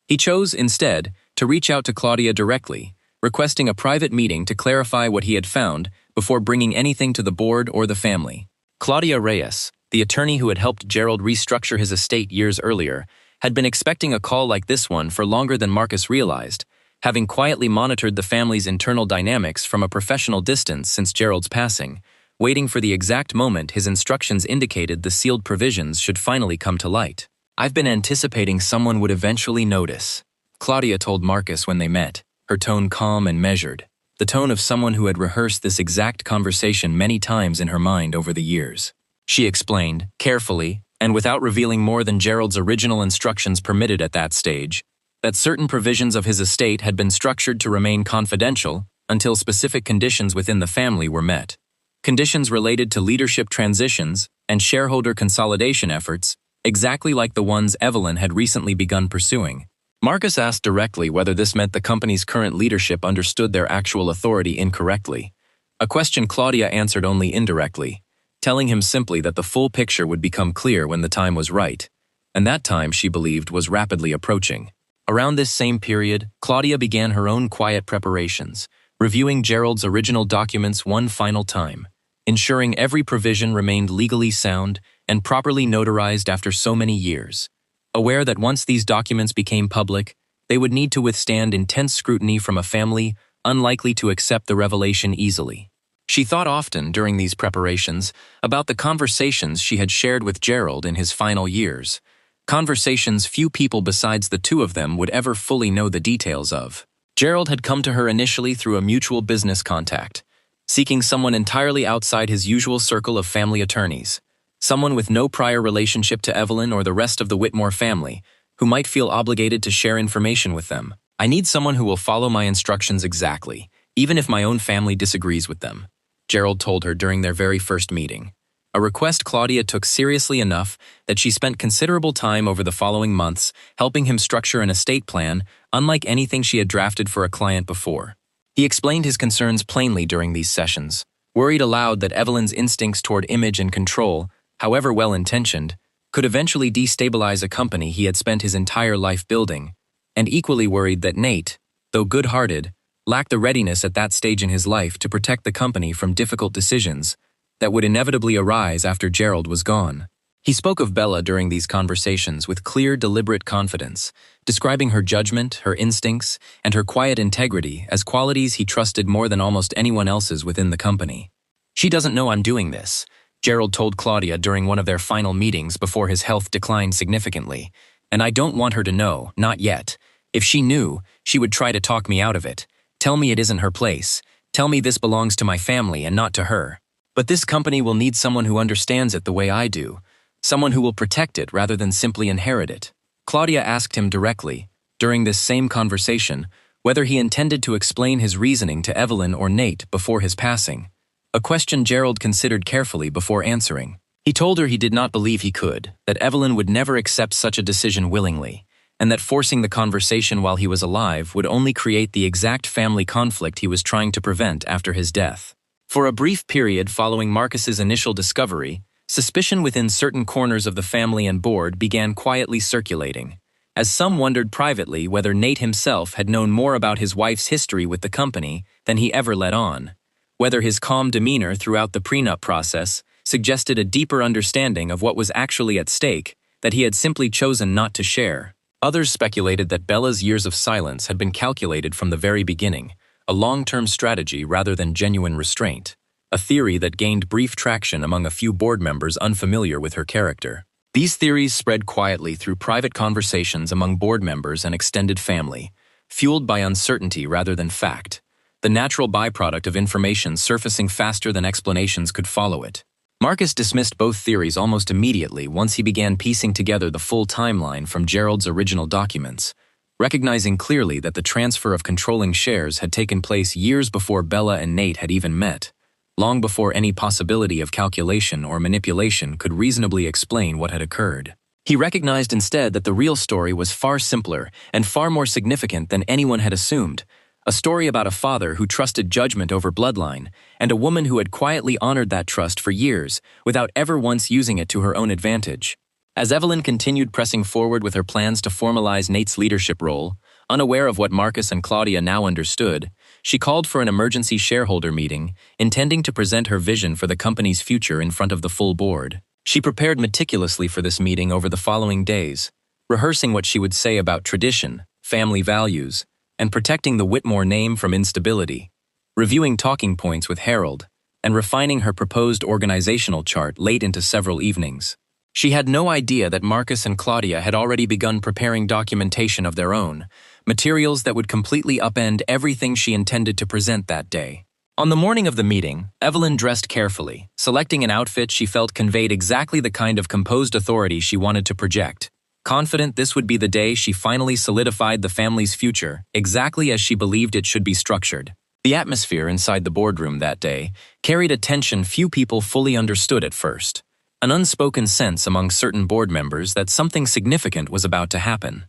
He chose, instead, to reach out to Claudia directly, requesting a private meeting to clarify what he had found before bringing anything to the board or the family. Claudia Reyes, the attorney who had helped Gerald restructure his estate years earlier, had been expecting a call like this one for longer than Marcus realized, having quietly monitored the family's internal dynamics from a professional distance since Gerald's passing, waiting for the exact moment his instructions indicated the sealed provisions should finally come to light. "I've been anticipating someone would eventually notice," Claudia told Marcus when they met, her tone calm and measured, the tone of someone who had rehearsed this exact conversation many times in her mind over the years. She explained, carefully, and without revealing more than Gerald's original instructions permitted at that stage, that certain provisions of his estate had been structured to remain confidential until specific conditions within the family were met. Conditions related to leadership transitions and shareholder consolidation efforts, exactly like the ones Evelyn had recently begun pursuing. Marcus asked directly whether this meant the company's current leadership understood their actual authority incorrectly, a question Claudia answered only indirectly, telling him simply that the full picture would become clear when the time was right, and that time, she believed, was rapidly approaching. Around this same period, Claudia began her own quiet preparations, reviewing Gerald's original documents one final time, ensuring every provision remained legally sound and properly notarized after so many years, aware that once these documents became public, they would need to withstand intense scrutiny from a family unlikely to accept the revelation easily. She thought often during these preparations about the conversations she had shared with Gerald in his final years, conversations few people besides the two of them would ever fully know the details of. Gerald had come to her initially through a mutual business contact, seeking someone entirely outside his usual circle of family attorneys, someone with no prior relationship to Evelyn or the rest of the Whitmore family, who might feel obligated to share information with them. "I need someone who will follow my instructions exactly, even if my own family disagrees with them," Gerald told her during their very first meeting, a request Claudia took seriously enough that she spent considerable time over the following months helping him structure an estate plan unlike anything she had drafted for a client before. He explained his concerns plainly during these sessions, worried aloud that Evelyn's instincts toward image and control, however well-intentioned, could eventually destabilize a company he had spent his entire life building, and equally worried that Nate, though good-hearted, lacked the readiness at that stage in his life to protect the company from difficult decisions that would inevitably arise after Gerald was gone. He spoke of Bella during these conversations with clear, deliberate confidence, describing her judgment, her instincts, and her quiet integrity as qualities he trusted more than almost anyone else's within the company. "She doesn't know I'm doing this," Gerald told Claudia during one of their final meetings before his health declined significantly, "and I don't want her to know, not yet. If she knew, she would try to talk me out of it, tell me it isn't her place, tell me this belongs to my family and not to her. But this company will need someone who understands it the way I do, someone who will protect it rather than simply inherit it." Claudia asked him directly, during this same conversation, whether he intended to explain his reasoning to Evelyn or Nate before his passing, a question Gerald considered carefully before answering. He told her he did not believe he could, that Evelyn would never accept such a decision willingly, and that forcing the conversation while he was alive would only create the exact family conflict he was trying to prevent after his death. For a brief period following Marcus's initial discovery, suspicion within certain corners of the family and board began quietly circulating, as some wondered privately whether Nate himself had known more about his wife's history with the company than he ever let on, whether his calm demeanor throughout the prenup process suggested a deeper understanding of what was actually at stake that he had simply chosen not to share. Others speculated that Bella's years of silence had been calculated from the very beginning, a long-term strategy rather than genuine restraint, a theory that gained brief traction among a few board members unfamiliar with her character. These theories spread quietly through private conversations among board members and extended family, fueled by uncertainty rather than fact, the natural byproduct of information surfacing faster than explanations could follow it. Marcus dismissed both theories almost immediately once he began piecing together the full timeline from Gerald's original documents, recognizing clearly that the transfer of controlling shares had taken place years before Bella and Nate had even met, long before any possibility of calculation or manipulation could reasonably explain what had occurred. He recognized instead that the real story was far simpler and far more significant than anyone had assumed, a story about a father who trusted judgment over bloodline, and a woman who had quietly honored that trust for years without ever once using it to her own advantage. As Evelyn continued pressing forward with her plans to formalize Nate's leadership role, unaware of what Marcus and Claudia now understood, she called for an emergency shareholder meeting, intending to present her vision for the company's future in front of the full board. She prepared meticulously for this meeting over the following days, rehearsing what she would say about tradition, family values, and protecting the Whitmore name from instability, reviewing talking points with Harold, and refining her proposed organizational chart late into several evenings. She had no idea that Marcus and Claudia had already begun preparing documentation of their own, materials that would completely upend everything she intended to present that day. On the morning of the meeting, Evelyn dressed carefully, selecting an outfit she felt conveyed exactly the kind of composed authority she wanted to project. Confident this would be the day she finally solidified the family's future, exactly as she believed it should be structured. The atmosphere inside the boardroom that day carried a tension few people fully understood at first, an unspoken sense among certain board members that something significant was about to happen,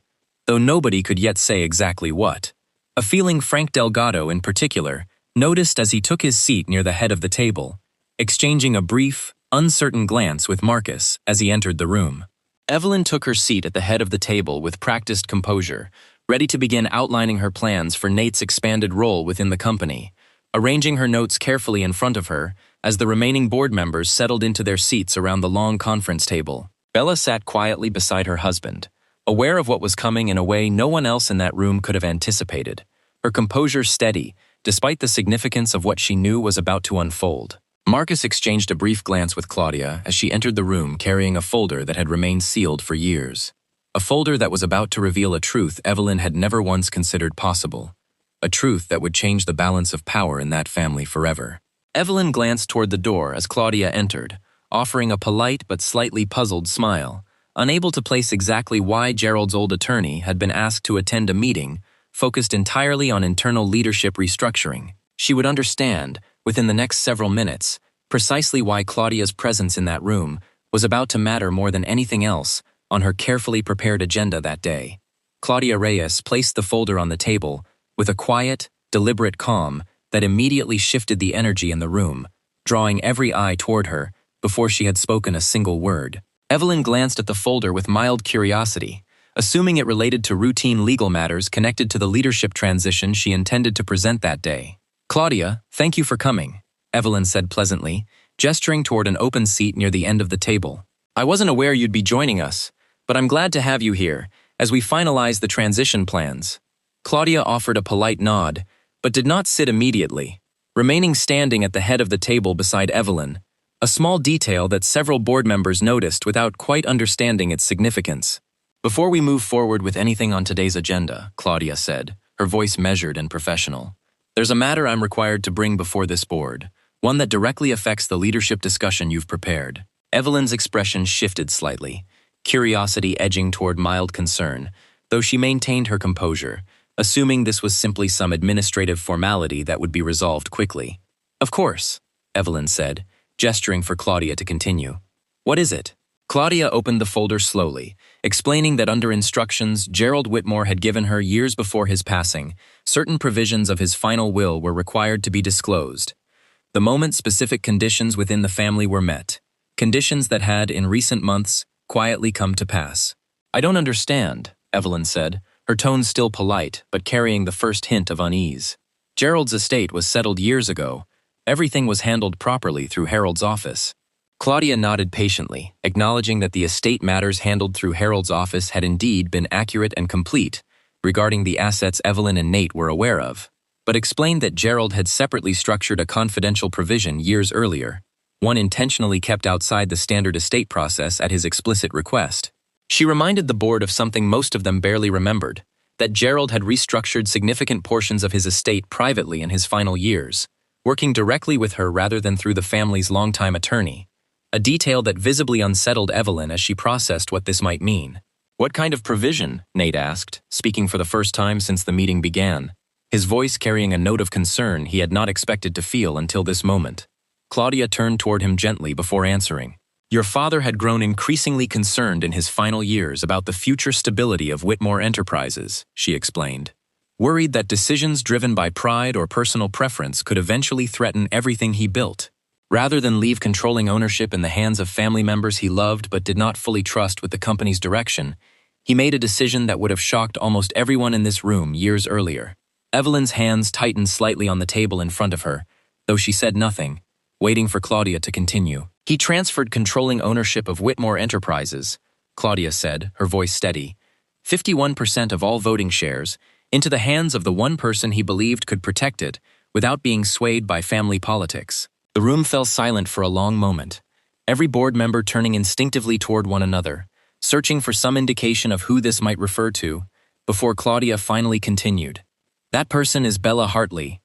though nobody could yet say exactly what. A feeling Frank Delgado, in particular, noticed as he took his seat near the head of the table, exchanging a brief, uncertain glance with Marcus as he entered the room. Evelyn took her seat at the head of the table with practiced composure, ready to begin outlining her plans for Nate's expanded role within the company, arranging her notes carefully in front of her as the remaining board members settled into their seats around the long conference table. Bella sat quietly beside her husband, aware of what was coming in a way no one else in that room could have anticipated, her composure steady, despite the significance of what she knew was about to unfold. Marcus exchanged a brief glance with Claudia as she entered the room carrying a folder that had remained sealed for years. A folder that was about to reveal a truth Evelyn had never once considered possible. A truth that would change the balance of power in that family forever. Evelyn glanced toward the door as Claudia entered, offering a polite but slightly puzzled smile, unable to place exactly why Gerald's old attorney had been asked to attend a meeting focused entirely on internal leadership restructuring. She would understand, within the next several minutes, precisely why Claudia's presence in that room was about to matter more than anything else on her carefully prepared agenda that day. Claudia Reyes placed the folder on the table with a quiet, deliberate calm that immediately shifted the energy in the room, drawing every eye toward her before she had spoken a single word. Evelyn glanced at the folder with mild curiosity, assuming it related to routine legal matters connected to the leadership transition she intended to present that day. "Claudia, thank you for coming," Evelyn said pleasantly, gesturing toward an open seat near the end of the table. "I wasn't aware you'd be joining us, but I'm glad to have you here as we finalize the transition plans." Claudia offered a polite nod, but did not sit immediately, remaining standing at the head of the table beside Evelyn, a small detail that several board members noticed without quite understanding its significance. "Before we move forward with anything on today's agenda," Claudia said, her voice measured and professional, "there's a matter I'm required to bring before this board, one that directly affects the leadership discussion you've prepared." Evelyn's expression shifted slightly, curiosity edging toward mild concern, though she maintained her composure, assuming this was simply some administrative formality that would be resolved quickly. "Of course," Evelyn said, gesturing for Claudia to continue. "What is it?" Claudia opened the folder slowly, explaining that under instructions Gerald Whitmore had given her years before his passing, certain provisions of his final will were required to be disclosed. The moment specific conditions within the family were met, conditions that had, in recent months, quietly come to pass. "I don't understand," Evelyn said, her tone still polite but carrying the first hint of unease. "Gerald's estate was settled years ago. Everything was handled properly through Harold's office." Claudia nodded patiently, acknowledging that the estate matters handled through Harold's office had indeed been accurate and complete regarding the assets Evelyn and Nate were aware of, but explained that Gerald had separately structured a confidential provision years earlier, one intentionally kept outside the standard estate process at his explicit request. She reminded the board of something most of them barely remembered, that Gerald had restructured significant portions of his estate privately in his final years, working directly with her rather than through the family's longtime attorney, a detail that visibly unsettled Evelyn as she processed what this might mean. "What kind of provision?" Nate asked, speaking for the first time since the meeting began, his voice carrying a note of concern he had not expected to feel until this moment. Claudia turned toward him gently before answering. "Your father had grown increasingly concerned in his final years about the future stability of Whitmore Enterprises," she explained, worried that decisions driven by pride or personal preference could eventually threaten everything he built. Rather than leave controlling ownership in the hands of family members he loved but did not fully trust with the company's direction, he made a decision that would have shocked almost everyone in this room years earlier. Evelyn's hands tightened slightly on the table in front of her, though she said nothing, waiting for Claudia to continue. "He transferred controlling ownership of Whitmore Enterprises," Claudia said, her voice steady, 51% of all voting shares, into the hands of the one person he believed could protect it without being swayed by family politics. The room fell silent for a long moment, every board member turning instinctively toward one another, searching for some indication of who this might refer to, before Claudia finally continued. "That person is Bella Hartley."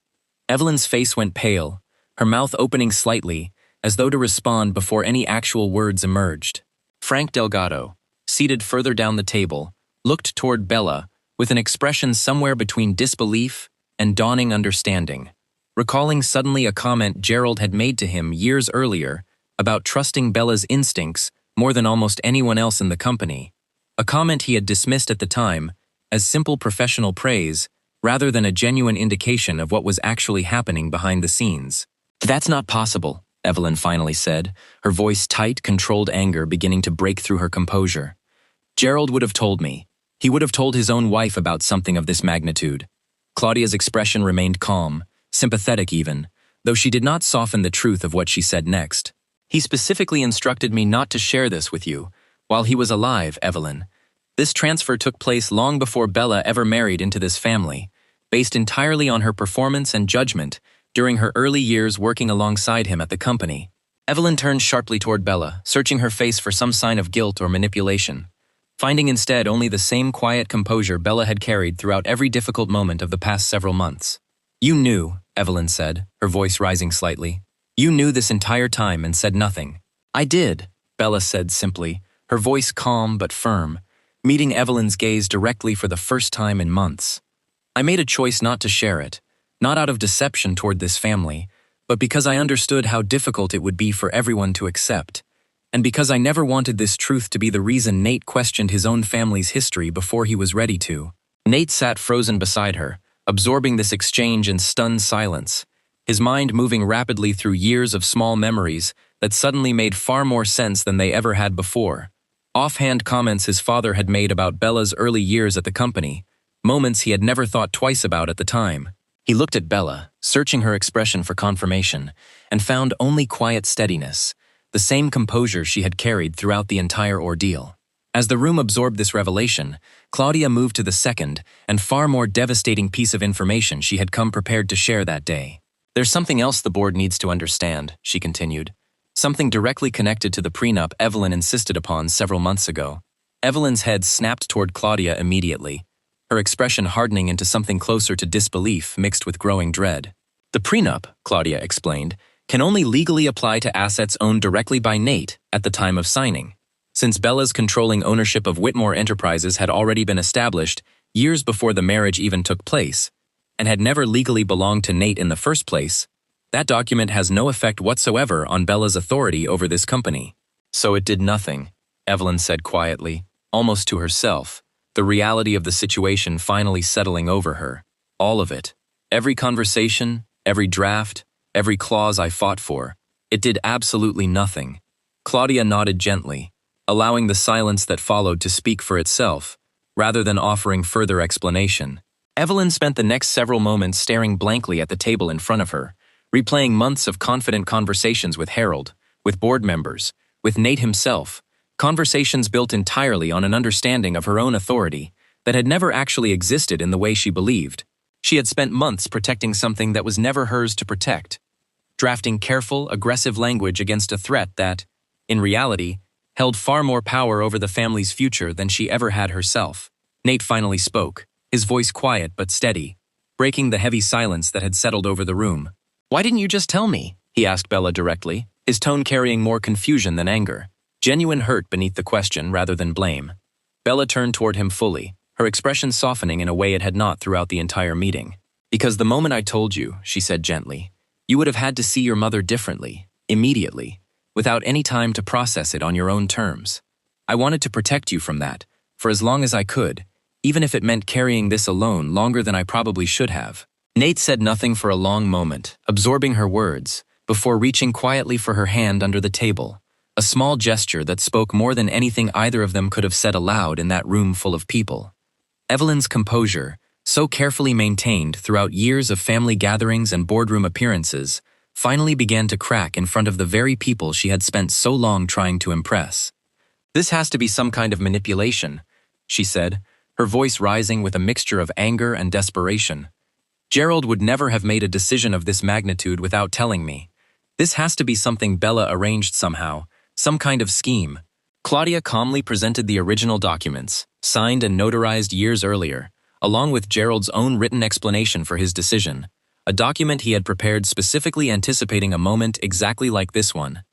Evelyn's face went pale, her mouth opening slightly, as though to respond before any actual words emerged. Frank Delgado, seated further down the table, looked toward Bella with an expression somewhere between disbelief and dawning understanding, recalling suddenly a comment Gerald had made to him years earlier about trusting Bella's instincts more than almost anyone else in the company, a comment he had dismissed at the time as simple professional praise rather than a genuine indication of what was actually happening behind the scenes. "That's not possible," Evelyn finally said, her voice tight, controlled anger beginning to break through her composure. "Gerald would have told me. He would have told his own wife about something of this magnitude." Claudia's expression remained calm, sympathetic even, though she did not soften the truth of what she said next. "He specifically instructed me not to share this with you while he was alive, Evelyn. This transfer took place long before Bella ever married into this family, based entirely on her performance and judgment during her early years working alongside him at the company." Evelyn turned sharply toward Bella, searching her face for some sign of guilt or manipulation, finding instead only the same quiet composure Bella had carried throughout every difficult moment of the past several months. "You knew," Evelyn said, her voice rising slightly. "You knew this entire time and said nothing." "I did," Bella said simply, her voice calm but firm, meeting Evelyn's gaze directly for the first time in months. "I made a choice not to share it, not out of deception toward this family, but because I understood how difficult it would be for everyone to accept, and because I never wanted this truth to be the reason Nate questioned his own family's history before he was ready to." Nate sat frozen beside her, absorbing this exchange in stunned silence, his mind moving rapidly through years of small memories that suddenly made far more sense than they ever had before. Offhand comments his father had made about Bella's early years at the company, moments he had never thought twice about at the time. He looked at Bella, searching her expression for confirmation, and found only quiet steadiness, the same composure she had carried throughout the entire ordeal. As the room absorbed this revelation, Claudia moved to the second and far more devastating piece of information she had come prepared to share that day. "There's something else the board needs to understand," she continued. "Something directly connected to the prenup Evelyn insisted upon several months ago." Evelyn's head snapped toward Claudia immediately, her expression hardening into something closer to disbelief mixed with growing dread. "The prenup," Claudia explained, "can only legally apply to assets owned directly by Nate at the time of signing. Since Bella's controlling ownership of Whitmore Enterprises had already been established years before the marriage even took place, and had never legally belonged to Nate in the first place, that document has no effect whatsoever on Bella's authority over this company." "So it did nothing," Evelyn said quietly, almost to herself, the reality of the situation finally settling over her. "All of it. Every conversation, every draft, every clause I fought for. It did absolutely nothing." Claudia nodded gently, allowing the silence that followed to speak for itself, rather than offering further explanation. Evelyn spent the next several moments staring blankly at the table in front of her, replaying months of confident conversations with Harold, with board members, with Nate himself, conversations built entirely on an understanding of her own authority that had never actually existed in the way she believed. She had spent months protecting something that was never hers to protect, drafting careful, aggressive language against a threat that, in reality, held far more power over the family's future than she ever had herself. Nate finally spoke, his voice quiet but steady, breaking the heavy silence that had settled over the room. "Why didn't you just tell me?" he asked Bella directly, his tone carrying more confusion than anger. Genuine hurt beneath the question rather than blame. Bella turned toward him fully, her expression softening in a way it had not throughout the entire meeting. "Because the moment I told you," she said gently, "you would have had to see your mother differently, immediately, without any time to process it on your own terms. I wanted to protect you from that, for as long as I could, even if it meant carrying this alone longer than I probably should have." Nate said nothing for a long moment, absorbing her words, before reaching quietly for her hand under the table, a small gesture that spoke more than anything either of them could have said aloud in that room full of people. Evelyn's composure, so carefully maintained throughout years of family gatherings and boardroom appearances, finally began to crack in front of the very people she had spent so long trying to impress. "This has to be some kind of manipulation," she said, her voice rising with a mixture of anger and desperation. "Gerald would never have made a decision of this magnitude without telling me. This has to be something Bella arranged somehow, some kind of scheme." Claudia calmly presented the original documents, signed and notarized years earlier, along with Gerald's own written explanation for his decision, a document he had prepared specifically anticipating a moment exactly like this one.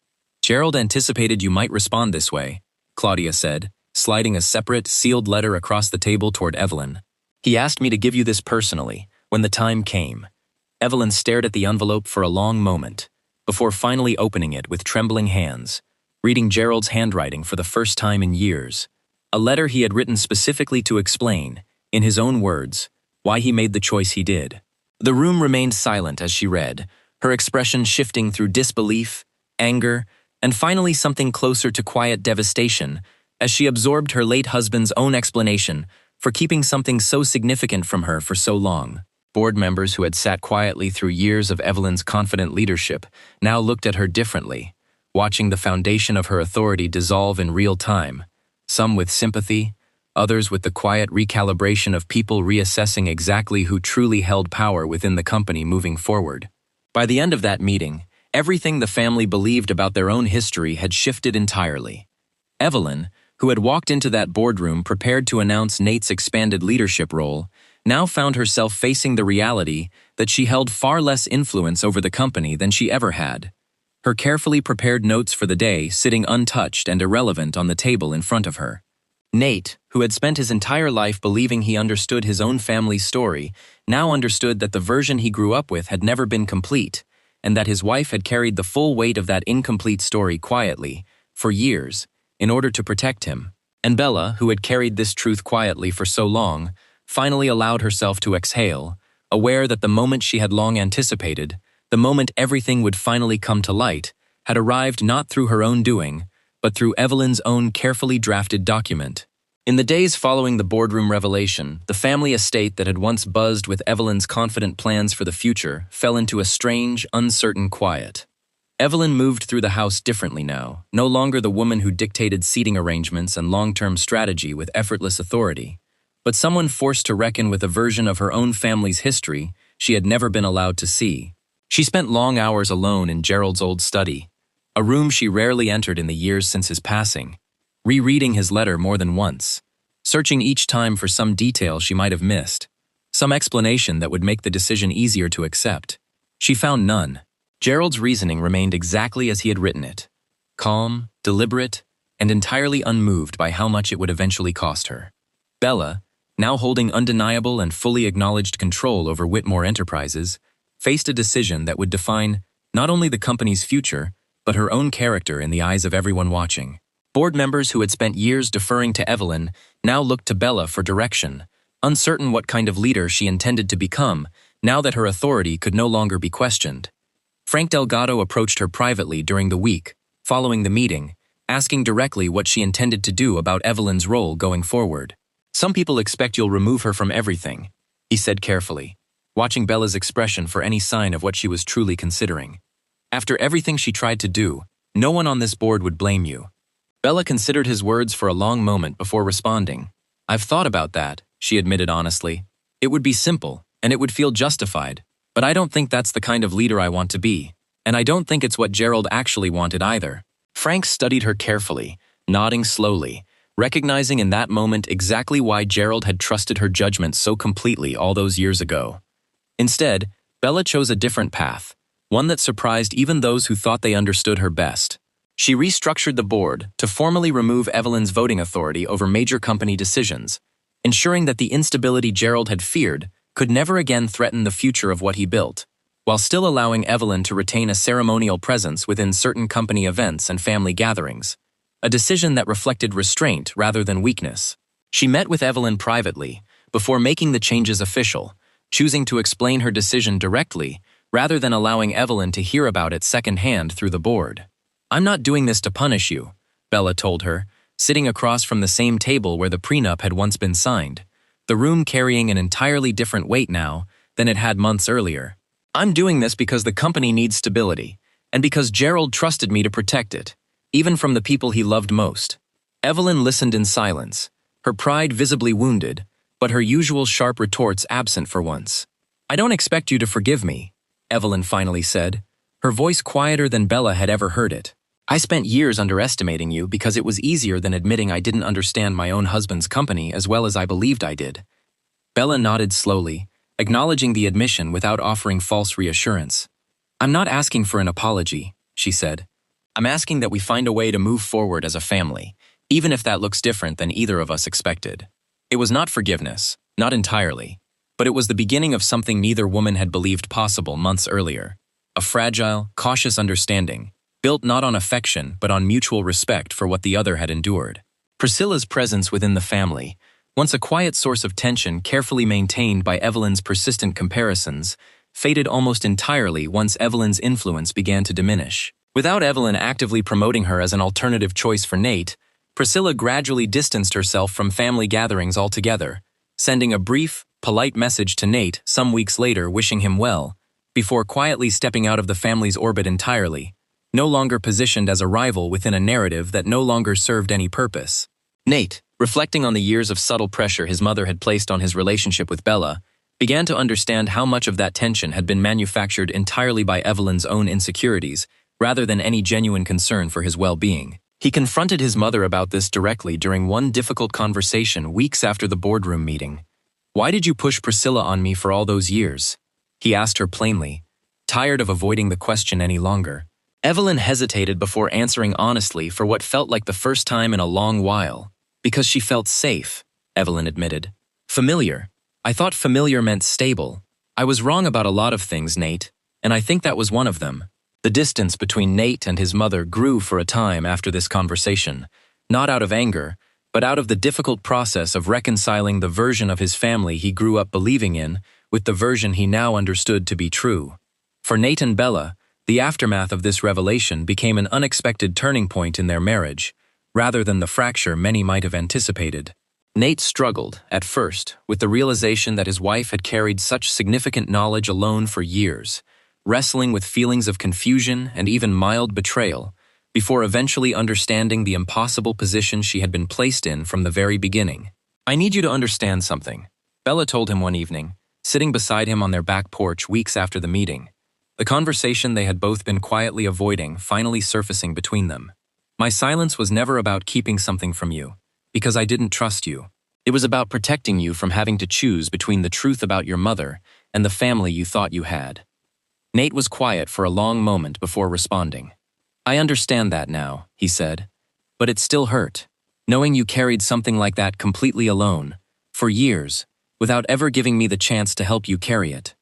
"Gerald anticipated you might respond this way," Claudia said, sliding a separate, sealed letter across the table toward Evelyn. "He asked me to give you this personally, when the time came." Evelyn stared at the envelope for a long moment, before finally opening it with trembling hands, reading Gerald's handwriting for the first time in years. A letter he had written specifically to explain, in his own words, why he made the choice he did. The room remained silent as she read, her expression shifting through disbelief, anger, and finally something closer to quiet devastation as she absorbed her late husband's own explanation for keeping something so significant from her for so long. Board members who had sat quietly through years of Evelyn's confident leadership now looked at her differently, watching the foundation of her authority dissolve in real time, some with sympathy, others with the quiet recalibration of people reassessing exactly who truly held power within the company moving forward. By the end of that meeting, everything the family believed about their own history had shifted entirely. Evelyn, who had walked into that boardroom prepared to announce Nate's expanded leadership role, now found herself facing the reality that she held far less influence over the company than she ever had. Her carefully prepared notes for the day sitting untouched and irrelevant on the table in front of her. Nate, who had spent his entire life believing he understood his own family's story, now understood that the version he grew up with had never been complete, and that his wife had carried the full weight of that incomplete story quietly, for years, in order to protect him. And Bella, who had carried this truth quietly for so long, finally allowed herself to exhale, aware that the moment she had long anticipated, the moment everything would finally come to light, had arrived not through her own doing, but through Evelyn's own carefully drafted document. In the days following the boardroom revelation, the family estate that had once buzzed with Evelyn's confident plans for the future fell into a strange, uncertain quiet. Evelyn moved through the house differently now, no longer the woman who dictated seating arrangements and long-term strategy with effortless authority, but someone forced to reckon with a version of her own family's history she had never been allowed to see. She spent long hours alone in Gerald's old study, a room she rarely entered in the years since his passing, rereading his letter more than once, searching each time for some detail she might have missed, some explanation that would make the decision easier to accept. She found none. Gerald's reasoning remained exactly as he had written it, calm, deliberate, and entirely unmoved by how much it would eventually cost her. Bella, now holding undeniable and fully acknowledged control over Whitmore Enterprises, faced a decision that would define not only the company's future, but her own character in the eyes of everyone watching. Board members who had spent years deferring to Evelyn now looked to Bella for direction, uncertain what kind of leader she intended to become now that her authority could no longer be questioned. Frank Delgado approached her privately during the week, following the meeting, asking directly what she intended to do about Evelyn's role going forward. "Some people expect you'll remove her from everything," he said carefully, watching Bella's expression for any sign of what she was truly considering. "After everything she tried to do, no one on this board would blame you." Bella considered his words for a long moment before responding. "I've thought about that," she admitted honestly. "It would be simple, and it would feel justified, but I don't think that's the kind of leader I want to be, and I don't think it's what Gerald actually wanted either." Frank studied her carefully, nodding slowly, recognizing in that moment exactly why Gerald had trusted her judgment so completely all those years ago. Instead, Bella chose a different path, one that surprised even those who thought they understood her best. She restructured the board to formally remove Evelyn's voting authority over major company decisions, ensuring that the instability Gerald had feared could never again threaten the future of what he built, while still allowing Evelyn to retain a ceremonial presence within certain company events and family gatherings, a decision that reflected restraint rather than weakness. She met with Evelyn privately before making the changes official, choosing to explain her decision directly rather than allowing Evelyn to hear about it secondhand through the board. "I'm not doing this to punish you," Bella told her, sitting across from the same table where the prenup had once been signed, the room carrying an entirely different weight now than it had months earlier. "I'm doing this because the company needs stability, and because Gerald trusted me to protect it, even from the people he loved most." Evelyn listened in silence, her pride visibly wounded, but her usual sharp retorts absent for once. "I don't expect you to forgive me," Evelyn finally said, her voice quieter than Bella had ever heard it. "I spent years underestimating you because it was easier than admitting I didn't understand my own husband's company as well as I believed I did." Bella nodded slowly, acknowledging the admission without offering false reassurance. "I'm not asking for an apology," she said. "I'm asking that we find a way to move forward as a family, even if that looks different than either of us expected." It was not forgiveness, not entirely, but it was the beginning of something neither woman had believed possible months earlier. A fragile, cautious understanding, built not on affection but on mutual respect for what the other had endured. Priscilla's presence within the family, once a quiet source of tension carefully maintained by Evelyn's persistent comparisons, faded almost entirely once Evelyn's influence began to diminish. Without Evelyn actively promoting her as an alternative choice for Nate, Priscilla gradually distanced herself from family gatherings altogether, sending a brief, polite message to Nate some weeks later wishing him well, before quietly stepping out of the family's orbit entirely, no longer positioned as a rival within a narrative that no longer served any purpose. Nate, reflecting on the years of subtle pressure his mother had placed on his relationship with Bella, began to understand how much of that tension had been manufactured entirely by Evelyn's own insecurities, rather than any genuine concern for his well-being. He confronted his mother about this directly during one difficult conversation weeks after the boardroom meeting. "Why did you push Priscilla on me for all those years?" he asked her plainly, tired of avoiding the question any longer. Evelyn hesitated before answering honestly for what felt like the first time in a long while. "Because she felt safe," Evelyn admitted. "Familiar. I thought familiar meant stable. I was wrong about a lot of things, Nate, and I think that was one of them." The distance between Nate and his mother grew for a time after this conversation, not out of anger, but out of the difficult process of reconciling the version of his family he grew up believing in with the version he now understood to be true. For Nate and Bella, the aftermath of this revelation became an unexpected turning point in their marriage, rather than the fracture many might have anticipated. Nate struggled, at first, with the realization that his wife had carried such significant knowledge alone for years, wrestling with feelings of confusion and even mild betrayal, before eventually understanding the impossible position she had been placed in from the very beginning. "I need you to understand something," Bella told him one evening, sitting beside him on their back porch weeks after the meeting, the conversation they had both been quietly avoiding finally surfacing between them. "My silence was never about keeping something from you, because I didn't trust you. It was about protecting you from having to choose between the truth about your mother and the family you thought you had." Nate was quiet for a long moment before responding. "I understand that now," he said, "but it still hurt, knowing you carried something like that completely alone, for years, without ever giving me the chance to help you carry it."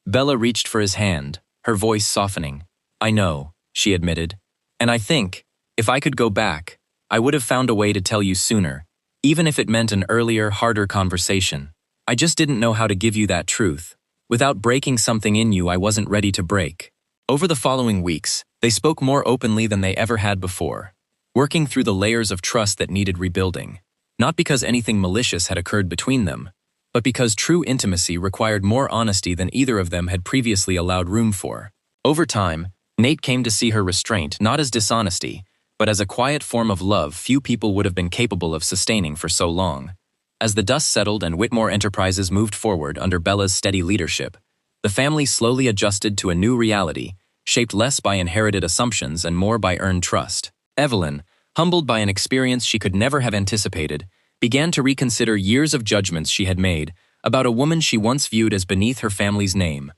Bella reached for his hand, her voice softening. "I know," she admitted, "and I think, if I could go back, I would have found a way to tell you sooner, even if it meant an earlier, harder conversation. I just didn't know how to give you that truth, without breaking something in you I wasn't ready to break." Over the following weeks, they spoke more openly than they ever had before, working through the layers of trust that needed rebuilding, not because anything malicious had occurred between them, but because true intimacy required more honesty than either of them had previously allowed room for. Over time, Nate came to see her restraint not as dishonesty, but as a quiet form of love few people would have been capable of sustaining for so long. As the dust settled and Whitmore Enterprises moved forward under Bella's steady leadership, the family slowly adjusted to a new reality, shaped less by inherited assumptions and more by earned trust. Evelyn, humbled by an experience she could never have anticipated, began to reconsider years of judgments she had made about a woman she once viewed as beneath her family's name.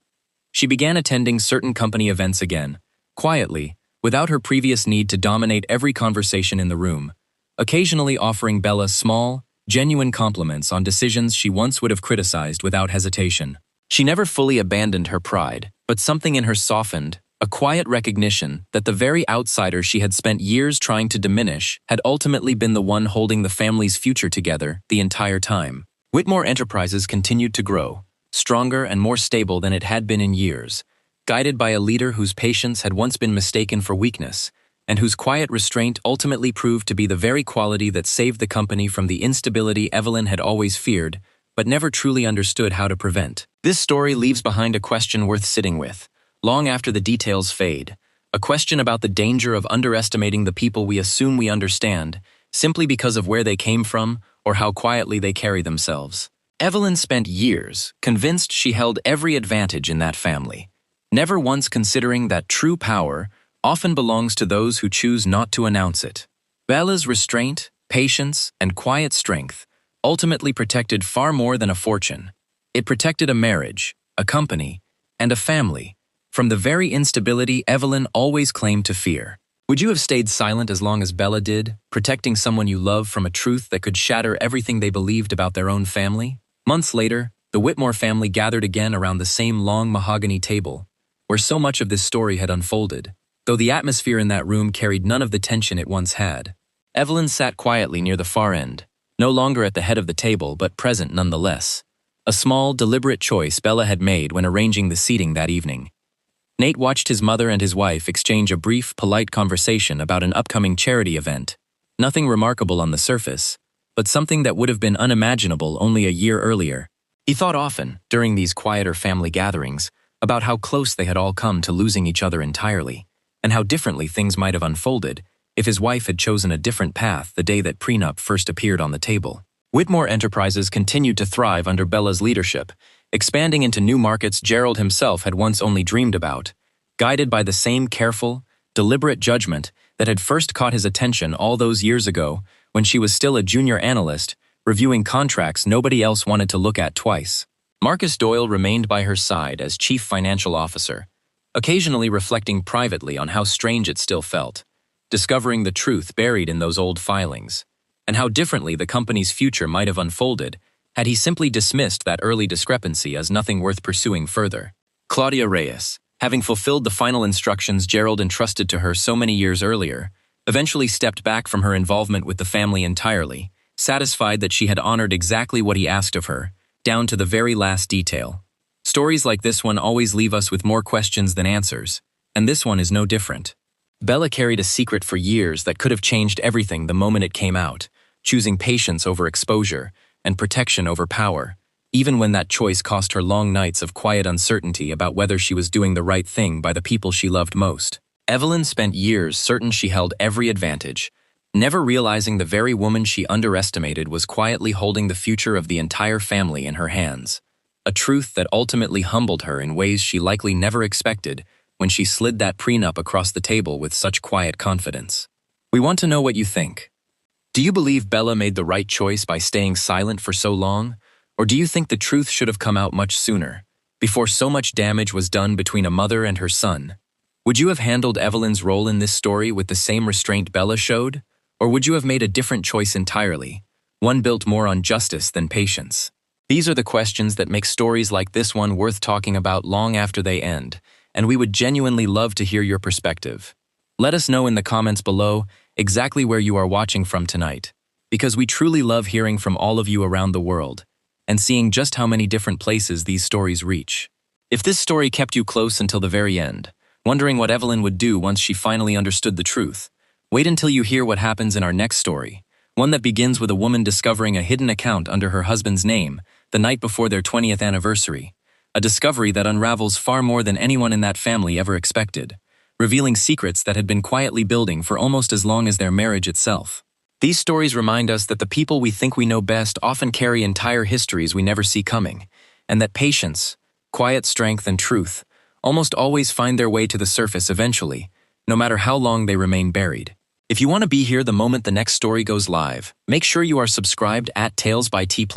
She began attending certain company events again, quietly, without her previous need to dominate every conversation in the room, occasionally offering Bella small, genuine compliments on decisions she once would have criticized without hesitation. She never fully abandoned her pride, but something in her softened, a quiet recognition that the very outsider she had spent years trying to diminish had ultimately been the one holding the family's future together the entire time. Whitmore Enterprises continued to grow, stronger and more stable than it had been in years, guided by a leader whose patience had once been mistaken for weakness, and whose quiet restraint ultimately proved to be the very quality that saved the company from the instability Evelyn had always feared, but never truly understood how to prevent. This story leaves behind a question worth sitting with, long after the details fade, a question about the danger of underestimating the people we assume we understand, simply because of where they came from or how quietly they carry themselves. Evelyn spent years convinced she held every advantage in that family, never once considering that true power often belongs to those who choose not to announce it. Bella's restraint, patience, and quiet strength ultimately protected far more than a fortune. It protected a marriage, a company, and a family from the very instability Evelyn always claimed to fear. Would you have stayed silent as long as Bella did, protecting someone you love from a truth that could shatter everything they believed about their own family? Months later, the Whitmore family gathered again around the same long mahogany table, where so much of this story had unfolded, though the atmosphere in that room carried none of the tension it once had. Evelyn sat quietly near the far end, no longer at the head of the table but present nonetheless, a small, deliberate choice Bella had made when arranging the seating that evening. Nate watched his mother and his wife exchange a brief, polite conversation about an upcoming charity event. Nothing remarkable on the surface, but something that would have been unimaginable only a year earlier. He thought often, during these quieter family gatherings, about how close they had all come to losing each other entirely, and how differently things might have unfolded if his wife had chosen a different path the day that Prenup first appeared on the table. Whitmore Enterprises continued to thrive under Bella's leadership, expanding into new markets Gerald himself had once only dreamed about, guided by the same careful, deliberate judgment that had first caught his attention all those years ago when she was still a junior analyst, reviewing contracts nobody else wanted to look at twice. Marcus Doyle remained by her side as chief financial officer, occasionally reflecting privately on how strange it still felt, discovering the truth buried in those old filings, and how differently the company's future might have unfolded had he simply dismissed that early discrepancy as nothing worth pursuing further. Claudia Reyes, having fulfilled the final instructions Gerald entrusted to her so many years earlier, eventually stepped back from her involvement with the family entirely, satisfied that she had honored exactly what he asked of her, down to the very last detail. Stories like this one always leave us with more questions than answers, and this one is no different. Bella carried a secret for years that could have changed everything the moment it came out, choosing patience over exposure and protection over power, even when that choice cost her long nights of quiet uncertainty about whether she was doing the right thing by the people she loved most. Evelyn spent years certain she held every advantage, never realizing the very woman she underestimated was quietly holding the future of the entire family in her hands, a truth that ultimately humbled her in ways she likely never expected when she slid that prenup across the table with such quiet confidence. We want to know what you think. Do you believe Bella made the right choice by staying silent for so long, or do you think the truth should have come out much sooner, before so much damage was done between a mother and her son? Would you have handled Evelyn's role in this story with the same restraint Bella showed, or would you have made a different choice entirely, one built more on justice than patience? These are the questions that make stories like this one worth talking about long after they end, and we would genuinely love to hear your perspective. Let us know in the comments below exactly where you are watching from tonight, because we truly love hearing from all of you around the world and seeing just how many different places these stories reach. If this story kept you close until the very end, wondering what Evelyn would do once she finally understood the truth, wait until you hear what happens in our next story, one that begins with a woman discovering a hidden account under her husband's name the night before their 20th anniversary, a discovery that unravels far more than anyone in that family ever expected, revealing secrets that had been quietly building for almost as long as their marriage itself. These stories remind us that the people we think we know best often carry entire histories we never see coming, and that patience, quiet strength, and truth almost always find their way to the surface eventually, no matter how long they remain buried. If you want to be here the moment the next story goes live, make sure you are subscribed at Tales by T+,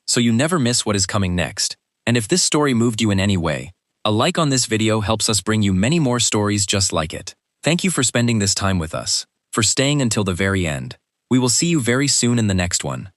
so you never miss what is coming next. And if this story moved you in any way, a like on this video helps us bring you many more stories just like it. Thank you for spending this time with us, for staying until the very end. We will see you very soon in the next one.